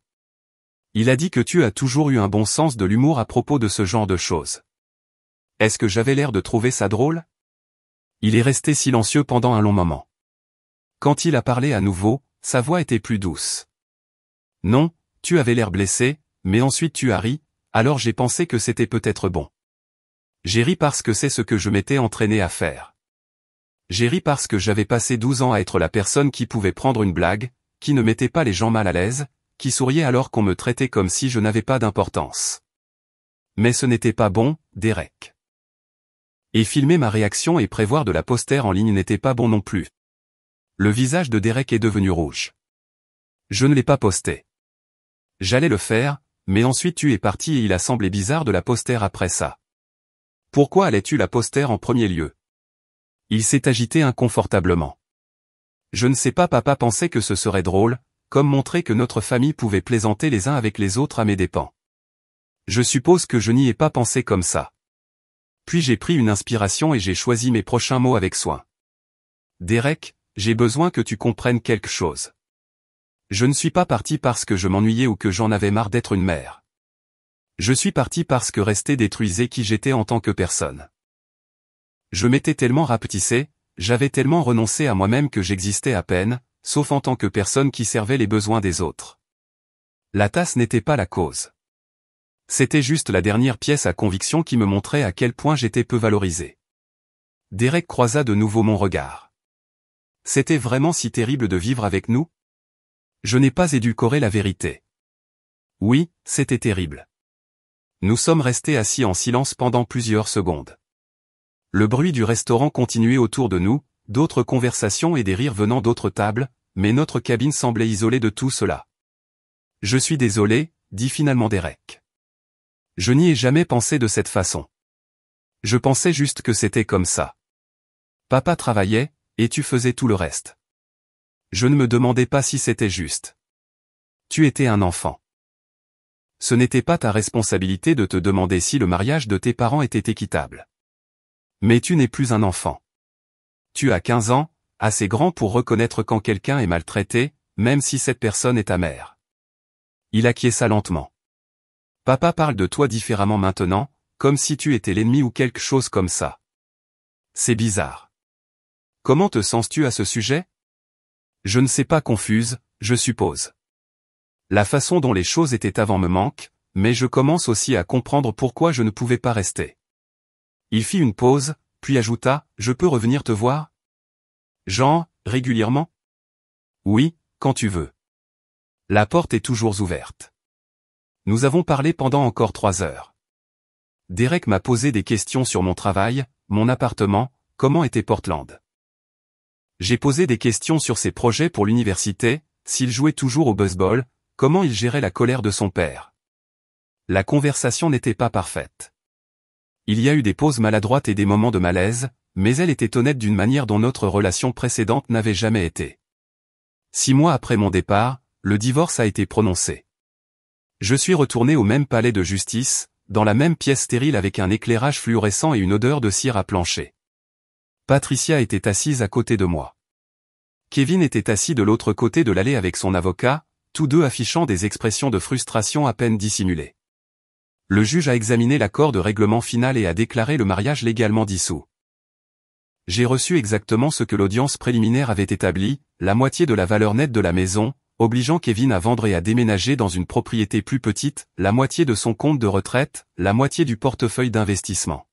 Il a dit que tu as toujours eu un bon sens de l'humour à propos de ce genre de choses. Est-ce que j'avais l'air de trouver ça drôle ? Il est resté silencieux pendant un long moment. Quand il a parlé à nouveau, sa voix était plus douce. Non, tu avais l'air blessé, mais ensuite tu as ri, alors j'ai pensé que c'était peut-être bon. J'ai ri parce que c'est ce que je m'étais entraîné à faire. J'ai ri parce que j'avais passé 12 ans à être la personne qui pouvait prendre une blague, qui ne mettait pas les gens mal à l'aise, qui souriait alors qu'on me traitait comme si je n'avais pas d'importance. Mais ce n'était pas bon, Derek. Et filmer ma réaction et prévoir de la poster en ligne n'était pas bon non plus. Le visage de Derek est devenu rouge. Je ne l'ai pas posté. J'allais le faire, mais ensuite tu es parti et il a semblé bizarre de la poster après ça. Pourquoi allais-tu la poster en premier lieu ? Il s'est agité inconfortablement. Je ne sais pas, papa pensait que ce serait drôle, comme montrer que notre famille pouvait plaisanter les uns avec les autres à mes dépens. Je suppose que je n'y ai pas pensé comme ça. Puis j'ai pris une inspiration et j'ai choisi mes prochains mots avec soin. Derek, j'ai besoin que tu comprennes quelque chose. Je ne suis pas parti parce que je m'ennuyais ou que j'en avais marre d'être une mère. Je suis parti parce que rester détruisait qui j'étais en tant que personne. Je m'étais tellement rapetissé, j'avais tellement renoncé à moi-même que j'existais à peine, sauf en tant que personne qui servait les besoins des autres. La tasse n'était pas la cause. C'était juste la dernière pièce à conviction qui me montrait à quel point j'étais peu valorisé. Derek croisa de nouveau mon regard. C'était vraiment si terrible de vivre avec nous? Je n'ai pas édulcoré la vérité. Oui, c'était terrible. Nous sommes restés assis en silence pendant plusieurs secondes. Le bruit du restaurant continuait autour de nous, d'autres conversations et des rires venant d'autres tables, mais notre cabine semblait isolée de tout cela. Je suis désolé, dit finalement Derek. Je n'y ai jamais pensé de cette façon. Je pensais juste que c'était comme ça. Papa travaillait, et tu faisais tout le reste. Je ne me demandais pas si c'était juste. Tu étais un enfant. Ce n'était pas ta responsabilité de te demander si le mariage de tes parents était équitable. Mais tu n'es plus un enfant. Tu as 15 ans, assez grand pour reconnaître quand quelqu'un est maltraité, même si cette personne est ta mère. Il acquiesça lentement. Papa parle de toi différemment maintenant, comme si tu étais l'ennemi ou quelque chose comme ça. C'est bizarre. Comment te sens-tu à ce sujet? Je ne sais pas, confuse, je suppose. La façon dont les choses étaient avant me manque, mais je commence aussi à comprendre pourquoi je ne pouvais pas rester. Il fit une pause, puis ajouta, je peux revenir te voir? Genre, régulièrement? Oui, quand tu veux. La porte est toujours ouverte. Nous avons parlé pendant encore 3 heures. Derek m'a posé des questions sur mon travail, mon appartement, comment était Portland. J'ai posé des questions sur ses projets pour l'université, s'il jouait toujours au baseball, comment il gérait la colère de son père. La conversation n'était pas parfaite. Il y a eu des pauses maladroites et des moments de malaise, mais elle était honnête d'une manière dont notre relation précédente n'avait jamais été. 6 mois après mon départ, le divorce a été prononcé. Je suis retourné au même palais de justice, dans la même pièce stérile avec un éclairage fluorescent et une odeur de cire à plancher. Patricia était assise à côté de moi. Kevin était assis de l'autre côté de l'allée avec son avocat, tous deux affichant des expressions de frustration à peine dissimulées. Le juge a examiné l'accord de règlement final et a déclaré le mariage légalement dissous. J'ai reçu exactement ce que l'audience préliminaire avait établi, la moitié de la valeur nette de la maison, obligeant Kevin à vendre et à déménager dans une propriété plus petite, la moitié de son compte de retraite, la moitié du portefeuille d'investissement.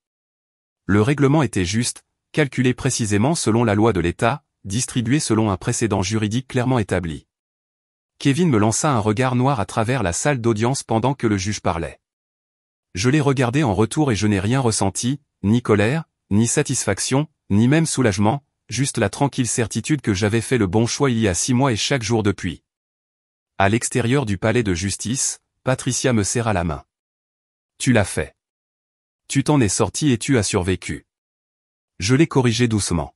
Le règlement était juste, calculé précisément selon la loi de l'État, distribué selon un précédent juridique clairement établi. Kevin me lança un regard noir à travers la salle d'audience pendant que le juge parlait. Je l'ai regardé en retour et je n'ai rien ressenti, ni colère, ni satisfaction, ni même soulagement, juste la tranquille certitude que j'avais fait le bon choix il y a 6 mois et chaque jour depuis. À l'extérieur du palais de justice, Patricia me serra la main. Tu l'as fait. Tu t'en es sorti et tu as survécu. Je l'ai corrigé doucement.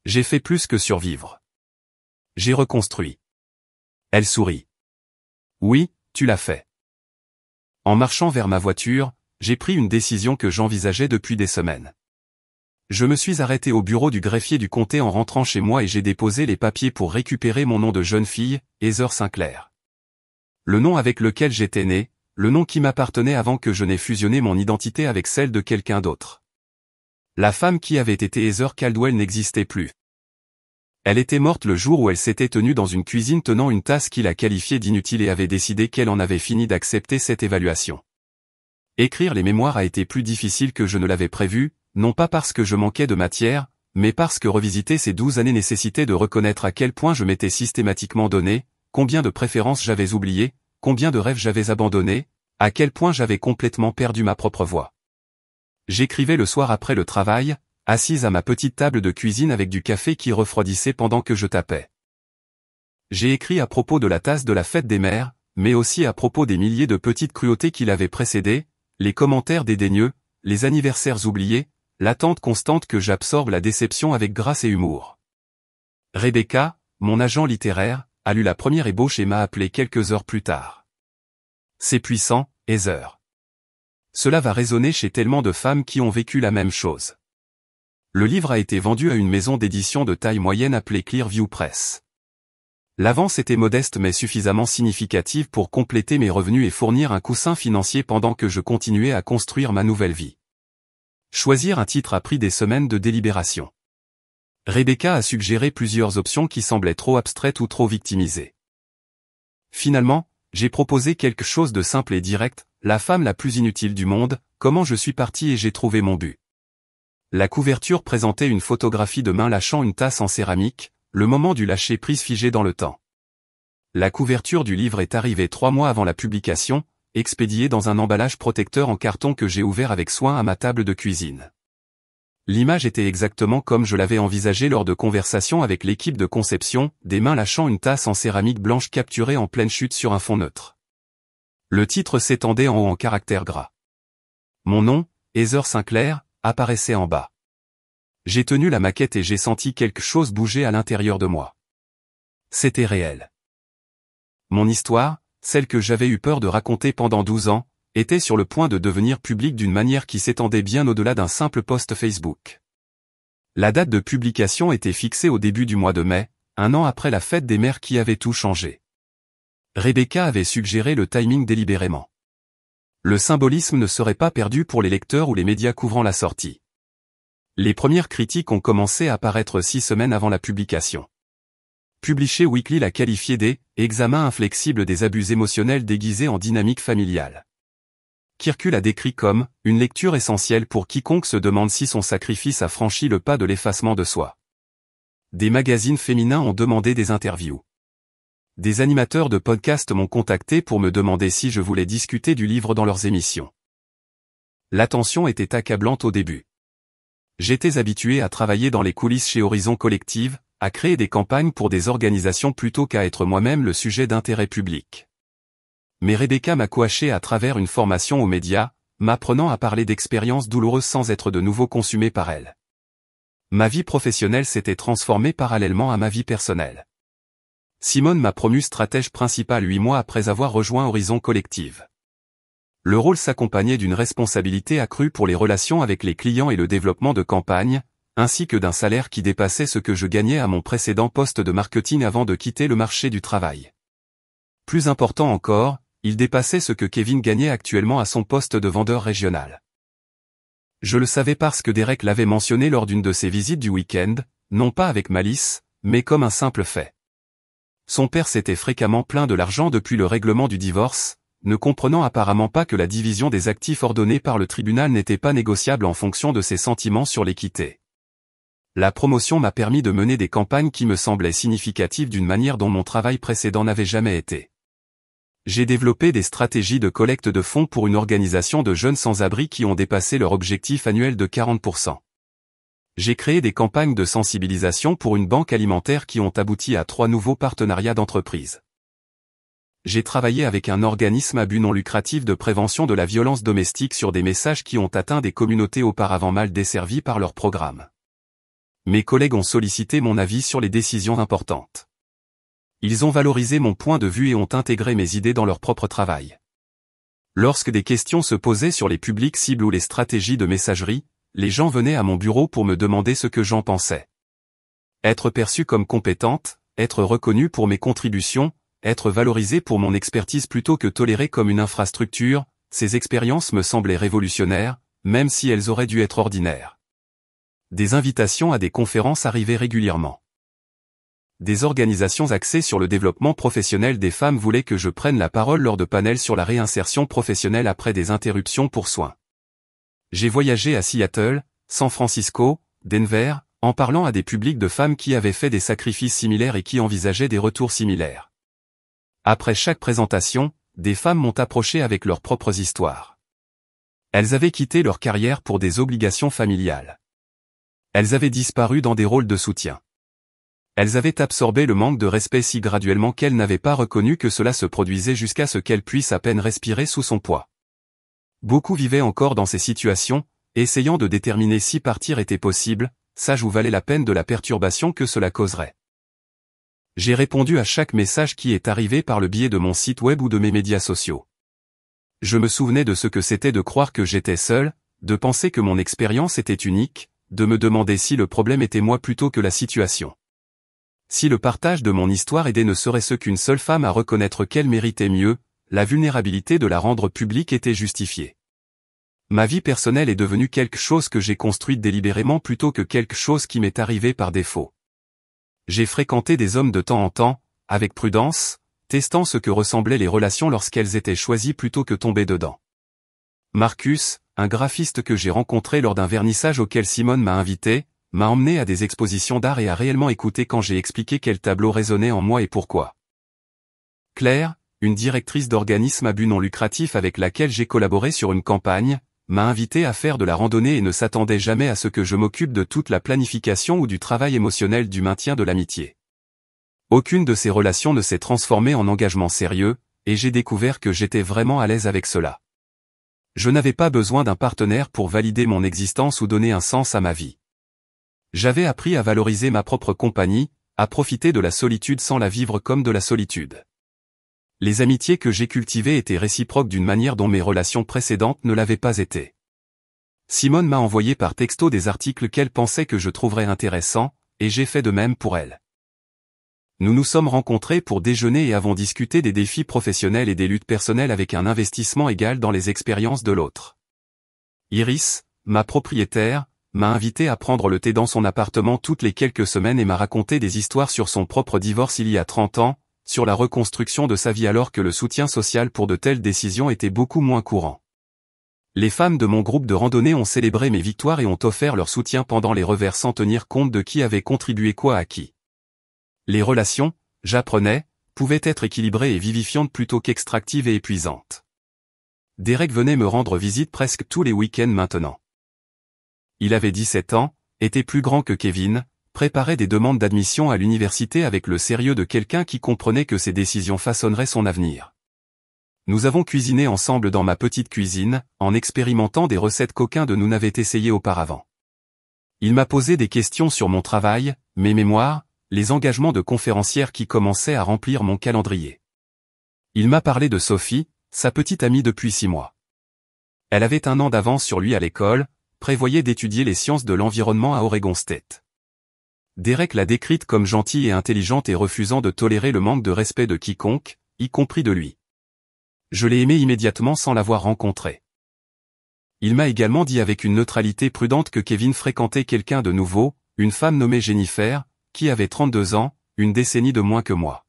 J'ai fait plus que survivre. J'ai reconstruit. Elle sourit. Oui, tu l'as fait. En marchant vers ma voiture, j'ai pris une décision que j'envisageais depuis des semaines. Je me suis arrêté au bureau du greffier du comté en rentrant chez moi et j'ai déposé les papiers pour récupérer mon nom de jeune fille, Heather Sinclair. Le nom avec lequel j'étais né, le nom qui m'appartenait avant que je n'ai fusionné mon identité avec celle de quelqu'un d'autre. La femme qui avait été Heather Caldwell n'existait plus. Elle était morte le jour où elle s'était tenue dans une cuisine tenant une tasse qu'il a qualifiée d'inutile et avait décidé qu'elle en avait fini d'accepter cette évaluation. Écrire les mémoires a été plus difficile que je ne l'avais prévu, non pas parce que je manquais de matière, mais parce que revisiter ces 12 années nécessitait de reconnaître à quel point je m'étais systématiquement donné, combien de préférences j'avais oubliées, combien de rêves j'avais abandonnés, à quel point j'avais complètement perdu ma propre voix. J'écrivais le soir après le travail, assise à ma petite table de cuisine avec du café qui refroidissait pendant que je tapais. J'ai écrit à propos de la tasse de la fête des mères, mais aussi à propos des milliers de petites cruautés qui l'avaient précédée, les commentaires dédaigneux, les anniversaires oubliés, l'attente constante que j'absorbe la déception avec grâce et humour. Rebecca, mon agent littéraire, a lu la première ébauche et m'a appelé quelques heures plus tard. C'est puissant, Heather. Cela va résonner chez tellement de femmes qui ont vécu la même chose. Le livre a été vendu à une maison d'édition de taille moyenne appelée Clearview Press. L'avance était modeste mais suffisamment significative pour compléter mes revenus et fournir un coussin financier pendant que je continuais à construire ma nouvelle vie. Choisir un titre a pris des semaines de délibération. Rebecca a suggéré plusieurs options qui semblaient trop abstraites ou trop victimisées. Finalement, J'ai proposé quelque chose de simple et direct, la femme la plus inutile du monde, comment je suis parti et j'ai trouvé mon but. La couverture présentait une photographie de main lâchant une tasse en céramique, le moment du lâcher prise figé dans le temps. La couverture du livre est arrivée 3 mois avant la publication, expédiée dans un emballage protecteur en carton que j'ai ouvert avec soin à ma table de cuisine. L'image était exactement comme je l'avais envisagé lors de conversations avec l'équipe de conception, des mains lâchant une tasse en céramique blanche capturée en pleine chute sur un fond neutre. Le titre s'étendait en haut en caractères gras. Mon nom, Heather Sinclair, apparaissait en bas. J'ai tenu la maquette et j'ai senti quelque chose bouger à l'intérieur de moi. C'était réel. Mon histoire, celle que j'avais eu peur de raconter pendant 12 ans, était sur le point de devenir publique d'une manière qui s'étendait bien au-delà d'un simple post Facebook. La date de publication était fixée au début du mois de mai, un an après la fête des mères qui avait tout changé. Rebecca avait suggéré le timing délibérément. Le symbolisme ne serait pas perdu pour les lecteurs ou les médias couvrant la sortie. Les premières critiques ont commencé à apparaître 6 semaines avant la publication. Publisher Weekly l'a qualifié des « examens inflexibles des abus émotionnels déguisés en dynamique familiale ». Kirkul a décrit comme « une lecture essentielle pour quiconque se demande si son sacrifice a franchi le pas de l'effacement de soi ». Des magazines féminins ont demandé des interviews. Des animateurs de podcasts m'ont contacté pour me demander si je voulais discuter du livre dans leurs émissions. L'attention était accablante au début. J'étais habitué à travailler dans les coulisses chez Horizon Collective, à créer des campagnes pour des organisations plutôt qu'à être moi-même le sujet d'intérêt public. Mais Rebecca m'a coaché à travers une formation aux médias, m'apprenant à parler d'expériences douloureuses sans être de nouveau consumé par elles. Ma vie professionnelle s'était transformée parallèlement à ma vie personnelle. Simone m'a promu stratège principal 8 mois après avoir rejoint Horizon Collective. Le rôle s'accompagnait d'une responsabilité accrue pour les relations avec les clients et le développement de campagnes, ainsi que d'un salaire qui dépassait ce que je gagnais à mon précédent poste de marketing avant de quitter le marché du travail. Plus important encore, il dépassait ce que Kevin gagnait actuellement à son poste de vendeur régional. Je le savais parce que Derek l'avait mentionné lors d'une de ses visites du week-end, non pas avec malice, mais comme un simple fait. Son père s'était fréquemment plaint de l'argent depuis le règlement du divorce, ne comprenant apparemment pas que la division des actifs ordonnée par le tribunal n'était pas négociable en fonction de ses sentiments sur l'équité. La promotion m'a permis de mener des campagnes qui me semblaient significatives d'une manière dont mon travail précédent n'avait jamais été. J'ai développé des stratégies de collecte de fonds pour une organisation de jeunes sans-abri qui ont dépassé leur objectif annuel de 40%. J'ai créé des campagnes de sensibilisation pour une banque alimentaire qui ont abouti à 3 nouveaux partenariats d'entreprise. J'ai travaillé avec un organisme à but non lucratif de prévention de la violence domestique sur des messages qui ont atteint des communautés auparavant mal desservies par leur programme. Mes collègues ont sollicité mon avis sur les décisions importantes. Ils ont valorisé mon point de vue et ont intégré mes idées dans leur propre travail. Lorsque des questions se posaient sur les publics cibles ou les stratégies de messagerie, les gens venaient à mon bureau pour me demander ce que j'en pensais. Être perçue comme compétente, être reconnue pour mes contributions, être valorisée pour mon expertise plutôt que tolérée comme une infrastructure, ces expériences me semblaient révolutionnaires, même si elles auraient dû être ordinaires. Des invitations à des conférences arrivaient régulièrement. Des organisations axées sur le développement professionnel des femmes voulaient que je prenne la parole lors de panels sur la réinsertion professionnelle après des interruptions pour soins. J'ai voyagé à Seattle, San Francisco, Denver, en parlant à des publics de femmes qui avaient fait des sacrifices similaires et qui envisageaient des retours similaires. Après chaque présentation, des femmes m'ont approché avec leurs propres histoires. Elles avaient quitté leur carrière pour des obligations familiales. Elles avaient disparu dans des rôles de soutien. Elles avaient absorbé le manque de respect si graduellement qu'elles n'avaient pas reconnu que cela se produisait jusqu'à ce qu'elles puissent à peine respirer sous son poids. Beaucoup vivaient encore dans ces situations, essayant de déterminer si partir était possible, sage ou valait la peine de la perturbation que cela causerait. J'ai répondu à chaque message qui est arrivé par le biais de mon site web ou de mes médias sociaux. Je me souvenais de ce que c'était de croire que j'étais seul, de penser que mon expérience était unique, de me demander si le problème était moi plutôt que la situation. Si le partage de mon histoire aidait ne serait-ce qu'une seule femme à reconnaître qu'elle méritait mieux, la vulnérabilité de la rendre publique était justifiée. Ma vie personnelle est devenue quelque chose que j'ai construite délibérément plutôt que quelque chose qui m'est arrivé par défaut. J'ai fréquenté des hommes de temps en temps, avec prudence, testant ce que ressemblaient les relations lorsqu'elles étaient choisies plutôt que tomber dedans. Marcus, un graphiste que j'ai rencontré lors d'un vernissage auquel Simone m'a invité, m'a emmené à des expositions d'art et a réellement écouté quand j'ai expliqué quel tableau résonnait en moi et pourquoi. Claire, une directrice d'organisme à but non lucratif avec laquelle j'ai collaboré sur une campagne, m'a invité à faire de la randonnée et ne s'attendait jamais à ce que je m'occupe de toute la planification ou du travail émotionnel du maintien de l'amitié. Aucune de ces relations ne s'est transformée en engagement sérieux, et j'ai découvert que j'étais vraiment à l'aise avec cela. Je n'avais pas besoin d'un partenaire pour valider mon existence ou donner un sens à ma vie. J'avais appris à valoriser ma propre compagnie, à profiter de la solitude sans la vivre comme de la solitude. Les amitiés que j'ai cultivées étaient réciproques d'une manière dont mes relations précédentes ne l'avaient pas été. Simone m'a envoyé par texto des articles qu'elle pensait que je trouverais intéressants, et j'ai fait de même pour elle. Nous nous sommes rencontrés pour déjeuner et avons discuté des défis professionnels et des luttes personnelles avec un investissement égal dans les expériences de l'autre. Iris, ma propriétaire, m'a invité à prendre le thé dans son appartement toutes les quelques semaines et m'a raconté des histoires sur son propre divorce il y a 30 ans, sur la reconstruction de sa vie alors que le soutien social pour de telles décisions était beaucoup moins courant. Les femmes de mon groupe de randonnée ont célébré mes victoires et ont offert leur soutien pendant les revers sans tenir compte de qui avait contribué quoi à qui. Les relations, j'apprenais, pouvaient être équilibrées et vivifiantes plutôt qu'extractives et épuisantes. Derek venait me rendre visite presque tous les week-ends maintenant. Il avait 17 ans, était plus grand que Kevin, préparait des demandes d'admission à l'université avec le sérieux de quelqu'un qui comprenait que ses décisions façonneraient son avenir. Nous avons cuisiné ensemble dans ma petite cuisine, en expérimentant des recettes qu'aucun de nous n'avait essayées auparavant. Il m'a posé des questions sur mon travail, mes mémoires, les engagements de conférencière qui commençaient à remplir mon calendrier. Il m'a parlé de Sophie, sa petite amie depuis 6 mois. Elle avait 1 an d'avance sur lui à l'école, prévoyait d'étudier les sciences de l'environnement à Oregon State. Derek l'a décrite comme gentille et intelligente et refusant de tolérer le manque de respect de quiconque, y compris de lui. Je l'ai aimée immédiatement sans l'avoir rencontrée. Il m'a également dit avec une neutralité prudente que Kevin fréquentait quelqu'un de nouveau, une femme nommée Jennifer, qui avait 32 ans, une décennie de moins que moi.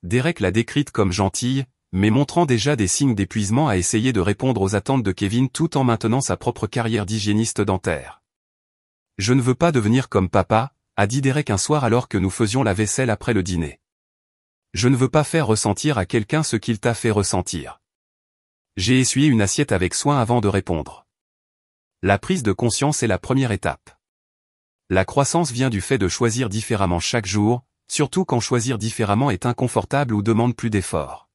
Derek l'a décrite comme gentille, mais montrant déjà des signes d'épuisement à essayer de répondre aux attentes de Kevin tout en maintenant sa propre carrière d'hygiéniste dentaire. « Je ne veux pas devenir comme papa », a dit Derek un soir alors que nous faisions la vaisselle après le dîner. Je ne veux pas faire ressentir à quelqu'un ce qu'il t'a fait ressentir. J'ai essuyé une assiette avec soin avant de répondre. La prise de conscience est la première étape. La croissance vient du fait de choisir différemment chaque jour, surtout quand choisir différemment est inconfortable ou demande plus d'efforts.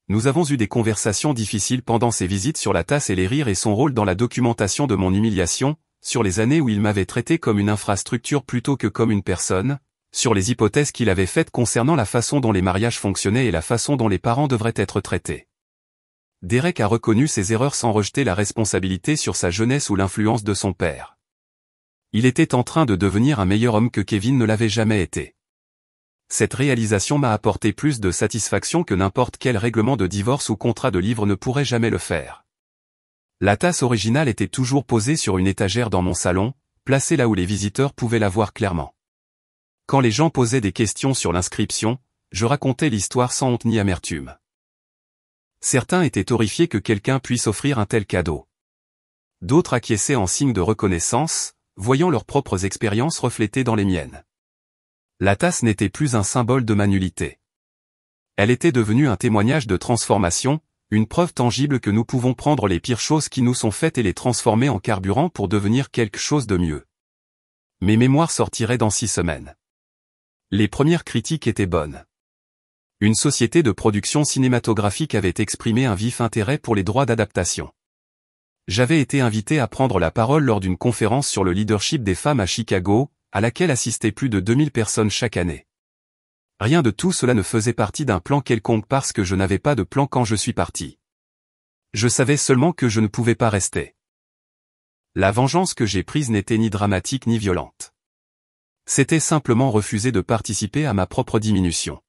Nous avons eu des conversations difficiles pendant ces visites sur la tasse et les rires et son rôle dans la documentation de mon humiliation, sur les années où il m'avait traité comme une infrastructure plutôt que comme une personne, sur les hypothèses qu'il avait faites concernant la façon dont les mariages fonctionnaient et la façon dont les parents devraient être traités. Derek a reconnu ses erreurs sans rejeter la responsabilité sur sa jeunesse ou l'influence de son père. Il était en train de devenir un meilleur homme que Kevin ne l'avait jamais été. Cette réalisation m'a apporté plus de satisfaction que n'importe quel règlement de divorce ou contrat de livre ne pourrait jamais le faire. La tasse originale était toujours posée sur une étagère dans mon salon, placée là où les visiteurs pouvaient la voir clairement. Quand les gens posaient des questions sur l'inscription, je racontais l'histoire sans honte ni amertume. Certains étaient horrifiés que quelqu'un puisse offrir un tel cadeau. D'autres acquiesçaient en signe de reconnaissance, voyant leurs propres expériences reflétées dans les miennes. La tasse n'était plus un symbole de ma nullité. Elle était devenue un témoignage de transformation, une preuve tangible que nous pouvons prendre les pires choses qui nous sont faites et les transformer en carburant pour devenir quelque chose de mieux. Mes mémoires sortiraient dans 6 semaines. Les premières critiques étaient bonnes. Une société de production cinématographique avait exprimé un vif intérêt pour les droits d'adaptation. J'avais été invité à prendre la parole lors d'une conférence sur le leadership des femmes à Chicago, à laquelle assistaient plus de 2000 personnes chaque année. Rien de tout cela ne faisait partie d'un plan quelconque parce que je n'avais pas de plan quand je suis parti. Je savais seulement que je ne pouvais pas rester. La vengeance que j'ai prise n'était ni dramatique ni violente. C'était simplement refuser de participer à ma propre diminution.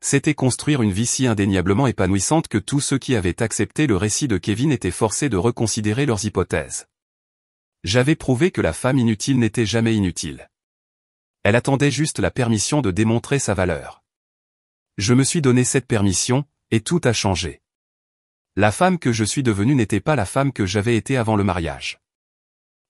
C'était construire une vie si indéniablement épanouissante que tous ceux qui avaient accepté le récit de Kevin étaient forcés de reconsidérer leurs hypothèses. J'avais prouvé que la femme inutile n'était jamais inutile. Elle attendait juste la permission de démontrer sa valeur. Je me suis donné cette permission, et tout a changé. La femme que je suis devenue n'était pas la femme que j'avais été avant le mariage.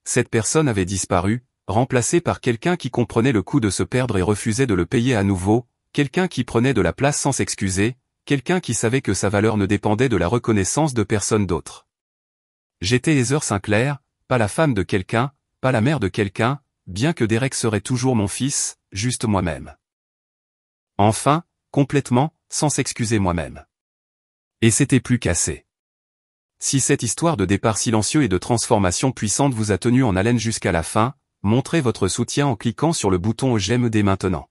Cette personne avait disparu, remplacée par quelqu'un qui comprenait le coût de se perdre et refusait de le payer à nouveau, quelqu'un qui prenait de la place sans s'excuser, quelqu'un qui savait que sa valeur ne dépendait de la reconnaissance de personne d'autre. J'étais Heather Sinclair, pas la femme de quelqu'un, pas la mère de quelqu'un, bien que Derek serait toujours mon fils, juste moi-même. Enfin, complètement, sans s'excuser moi-même. Et c'était plus qu'assez. Si cette histoire de départ silencieux et de transformation puissante vous a tenu en haleine jusqu'à la fin, montrez votre soutien en cliquant sur le bouton j'aime dès maintenant.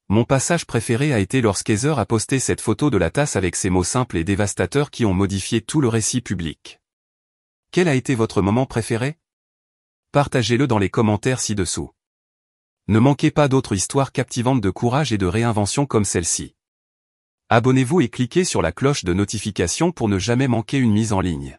Mon passage préféré a été lorsqu'Heather a posté cette photo de la tasse avec ces mots simples et dévastateurs qui ont modifié tout le récit public. Quel a été votre moment préféré? Partagez-le dans les commentaires ci-dessous. Ne manquez pas d'autres histoires captivantes de courage et de réinvention comme celle-ci. Abonnez-vous et cliquez sur la cloche de notification pour ne jamais manquer une mise en ligne.